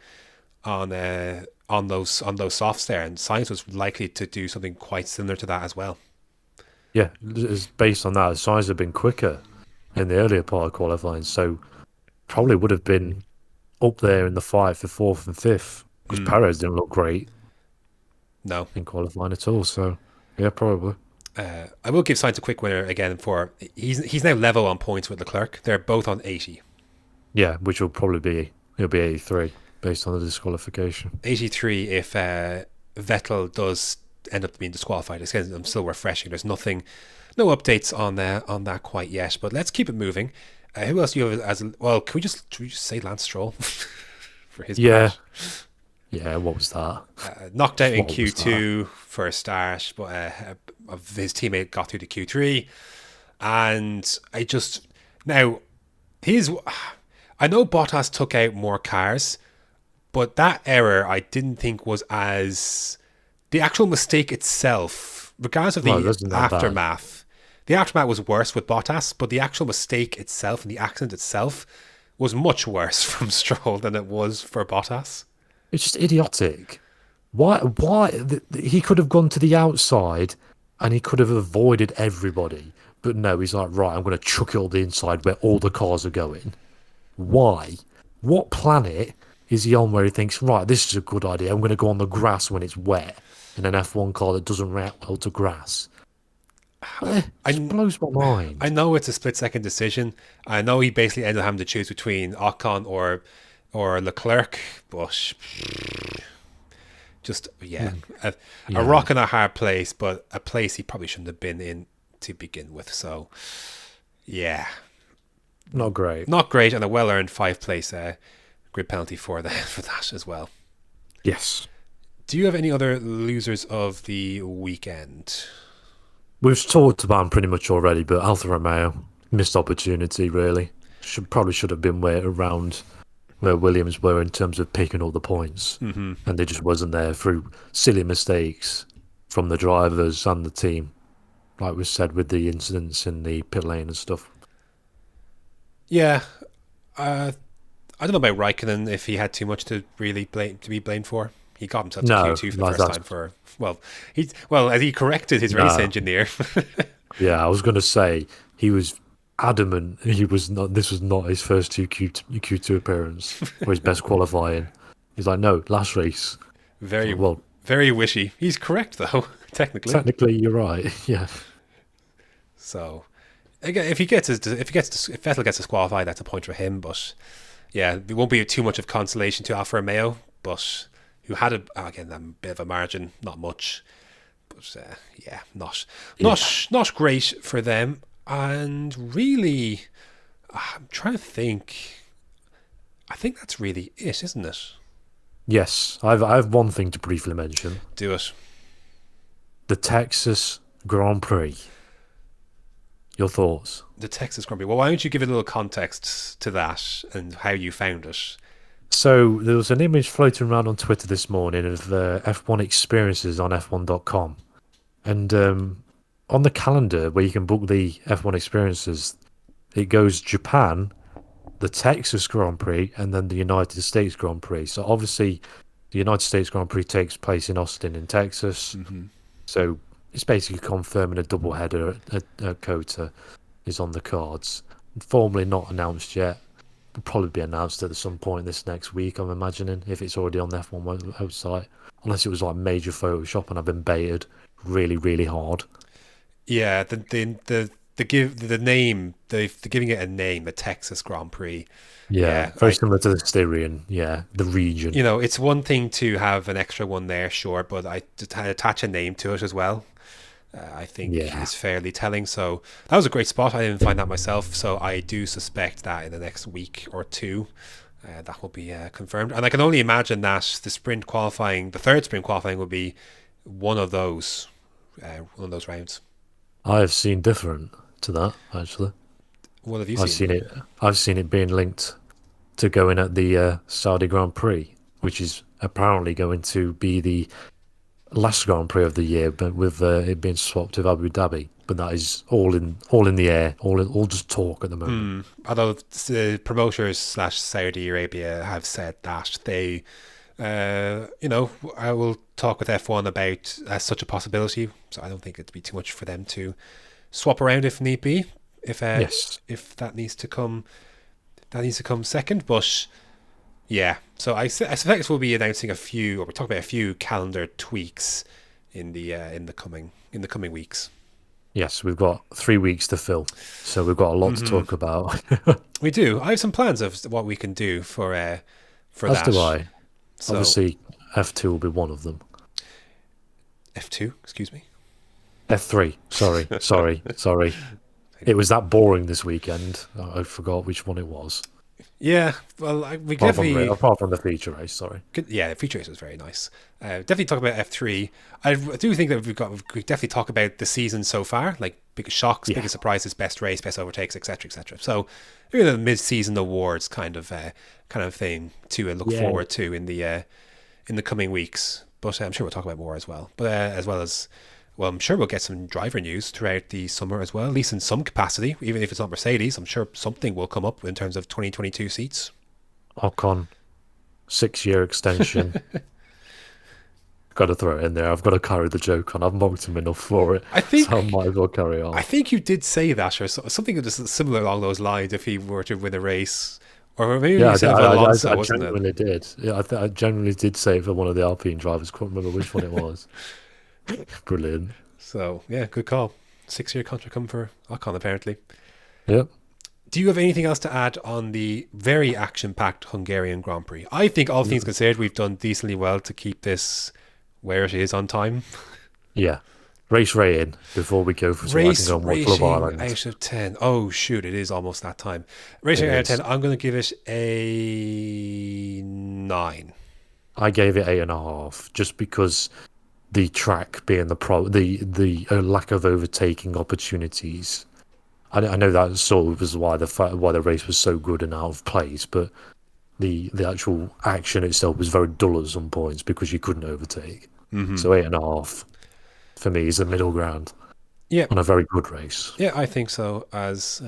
on those softs there, and Sainz was likely to do something quite similar to that as well. Yeah, it's based on that. Sainz had been quicker in the earlier part of qualifying, so probably would have been up there in the fight for 4th and 5th because Perez didn't look great. No, in qualifying at all. So yeah, probably. I will give Sainz a quick winner again for he's now level on points with Leclerc. They're both on 80. Yeah, which will probably he'll be 83 based on the disqualification. 83 if Vettel does end up being disqualified. Again, I'm still refreshing. There's no updates on that quite yet. But let's keep it moving. Who else do you have as well? Can we just say Lance Stroll for his part? Yeah, what was that? Knocked out in Q2 for a start, but his teammate got through to Q3, and I know Bottas took out more cars, but that error I didn't think was as the actual mistake itself, regardless of the aftermath. The aftermath was worse with Bottas, but the actual mistake itself and the accident itself was much worse from Stroll than it was for Bottas. It's just idiotic. Why? He could have gone to the outside and he could have avoided everybody. But no, he's like, right, I'm going to chuck it on the inside where all the cars are going. Why? What planet is he on where he thinks, right, this is a good idea. I'm going to go on the grass when it's wet in an F1 car that doesn't react well to grass. It blows my mind. I know it's a split-second decision. I know he basically ended up having to choose between Ocon or Leclerc, but just a rock in a hard place, but a place he probably shouldn't have been in to begin with. So not great, and a well-earned 5th place grid penalty for that as well. Yes. Do you have any other losers of the weekend? We've talked about them pretty much already, but Alfa Romeo missed opportunity. Really, should have been way around where Williams were in terms of picking all the points, and they just wasn't there through silly mistakes from the drivers and the team, like we said with the incidents in the pit lane and stuff. Yeah, I don't know about Raikkonen if he had too much to really be blamed for. He got himself to Q2 for the first time for as he corrected his race engineer. Yeah, I was going to say he was adamant he was not. This was not his first Q2 appearance or his best qualifying. He's like, no, last race. Very wishy. He's correct though, technically. Technically, you're right. Yeah. So, again, if Vettel gets disqualified, that's a point for him. But yeah, it won't be too much of consolation to Alfa Romeo, but who had a bit of a margin, not much, but not great for them. And really, I'm trying to think. I think that's really it, isn't it? Yes, I have one thing to briefly mention. Do it. The Texas Grand Prix. Your thoughts? The Texas Grand Prix. Well, why don't you give a little context to that and how you found it? So there was an image floating around on Twitter this morning of F1 experiences on F1.com. And on the calendar where you can book the F1 experiences, it goes Japan, the Texas Grand Prix, and then the United States Grand Prix. So obviously the United States Grand Prix takes place in Austin in Texas. So it's basically confirming a double header at COTA is on the cards. Formally not announced yet. Will probably be announced at some point this next week, I'm imagining, if it's already on the F1 website. Unless it was like major Photoshop and I've been baited really, really hard. Yeah, they're giving it a name, the Texas Grand Prix. Yeah, very similar to the Styrian, the region. You know, it's one thing to have an extra one there, sure, but I attach a name to it as well. I think is fairly telling. So that was a great spot. I didn't find that myself, so I do suspect that in the next week or two, that will be confirmed. And I can only imagine that the third sprint qualifying will be one of those rounds. I have seen different to that, actually. What have you seen? I've seen it being linked to going at the Saudi Grand Prix, which is apparently going to be the last Grand Prix of the year, but with it being swapped with Abu Dhabi. But that is all in the air, all just talk at the moment. Although the promoters / Saudi Arabia have said that they, I will talk with F1 about such a possibility. So I don't think it'd be too much for them to swap around if need be. If that needs to come second. But yeah, so I suspect we'll be announcing we're talking about a few calendar tweaks in the coming weeks. Yes, we've got 3 weeks to fill, so we've got a lot to talk about. We do. I have some plans of what we can do for that. As do I. So, obviously, F2 will be one of them. F2, excuse me. F3. Sorry. It was that boring this weekend. I forgot which one it was. Yeah, well, apart from the feature race, sorry. The feature race was very nice. Definitely talk about F3. I do think that we could definitely talk about the season so far, like biggest shocks, biggest surprises, best race, best overtakes, etc., etc. So maybe the mid-season awards kind of thing to look forward to in the coming weeks. But I'm sure we'll talk about more as well. But as well as. Well, I'm sure we'll get some driver news throughout the summer as well, at least in some capacity. Even if it's not Mercedes, I'm sure something will come up in terms of 2022 seats. Ocon, 6-year extension. Got to throw it in there. I've got to carry the joke on. I've mocked him enough for it. So I might as well carry on. I think you did say that, or something just similar along those lines, if he were to win a race. Or maybe you said Alonso, wasn't it? I genuinely did. Yeah, I genuinely did say it for one of the Alpine drivers. Can't remember which one it was. Brilliant. So, yeah, good call. 6-year contract coming for Ocon, apparently. Yep. Do you have anything else to add on the very action-packed Hungarian Grand Prix? I think, all things considered, we've done decently well to keep this where it is on time. Yeah. Race rating before we go for rating out of 10. Oh, shoot, it is almost that time. Rating out of 10, I'm going to give it a 9. I gave it 8.5, just because the track being the lack of overtaking opportunities. I know that sort of was why the race was so good and out of place, but the actual action itself was very dull at some points because you couldn't overtake. So 8.5 for me is the middle ground. Yeah, on a very good race. Yeah, I think so as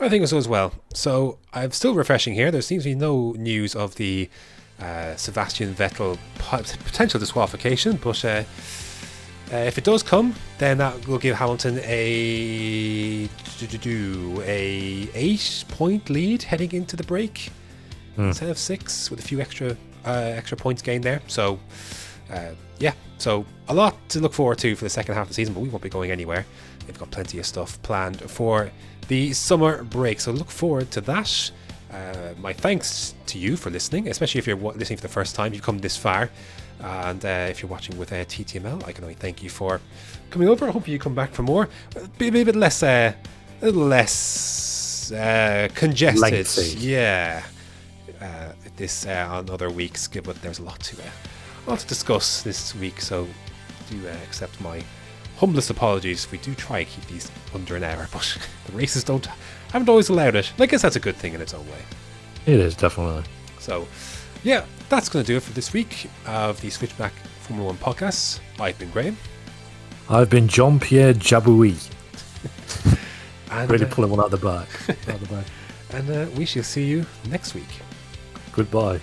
well. So I'm still refreshing here. There seems to be no news of the Sebastian Vettel potential disqualification, but if it does come, then that will give Hamilton a 8-point lead heading into the break instead of 6, with a few extra points gained there. So so a lot to look forward to for the second half of the season, but we won't be going anywhere. We've got plenty of stuff planned for the summer break, so look forward to that. My thanks to you for listening, especially if you're listening for the first time, you've come this far. And if you're watching with TTML, I can only thank you for coming over. I hope you come back for more. Be a bit less, a little less congested. Lengthy. Yeah. This on other weeks, but there's a lot to discuss this week. So do accept my humblest apologies. We do try to keep these under an hour, but the races haven't always allowed it. And I guess that's a good thing in its own way. It is, definitely. So, yeah, that's going to do it for this week of the Switchback Formula 1 podcast. I've been Graham. I've been Jean-Pierre Jabouille. And, really pulling one out the back. And we shall see you next week. Goodbye.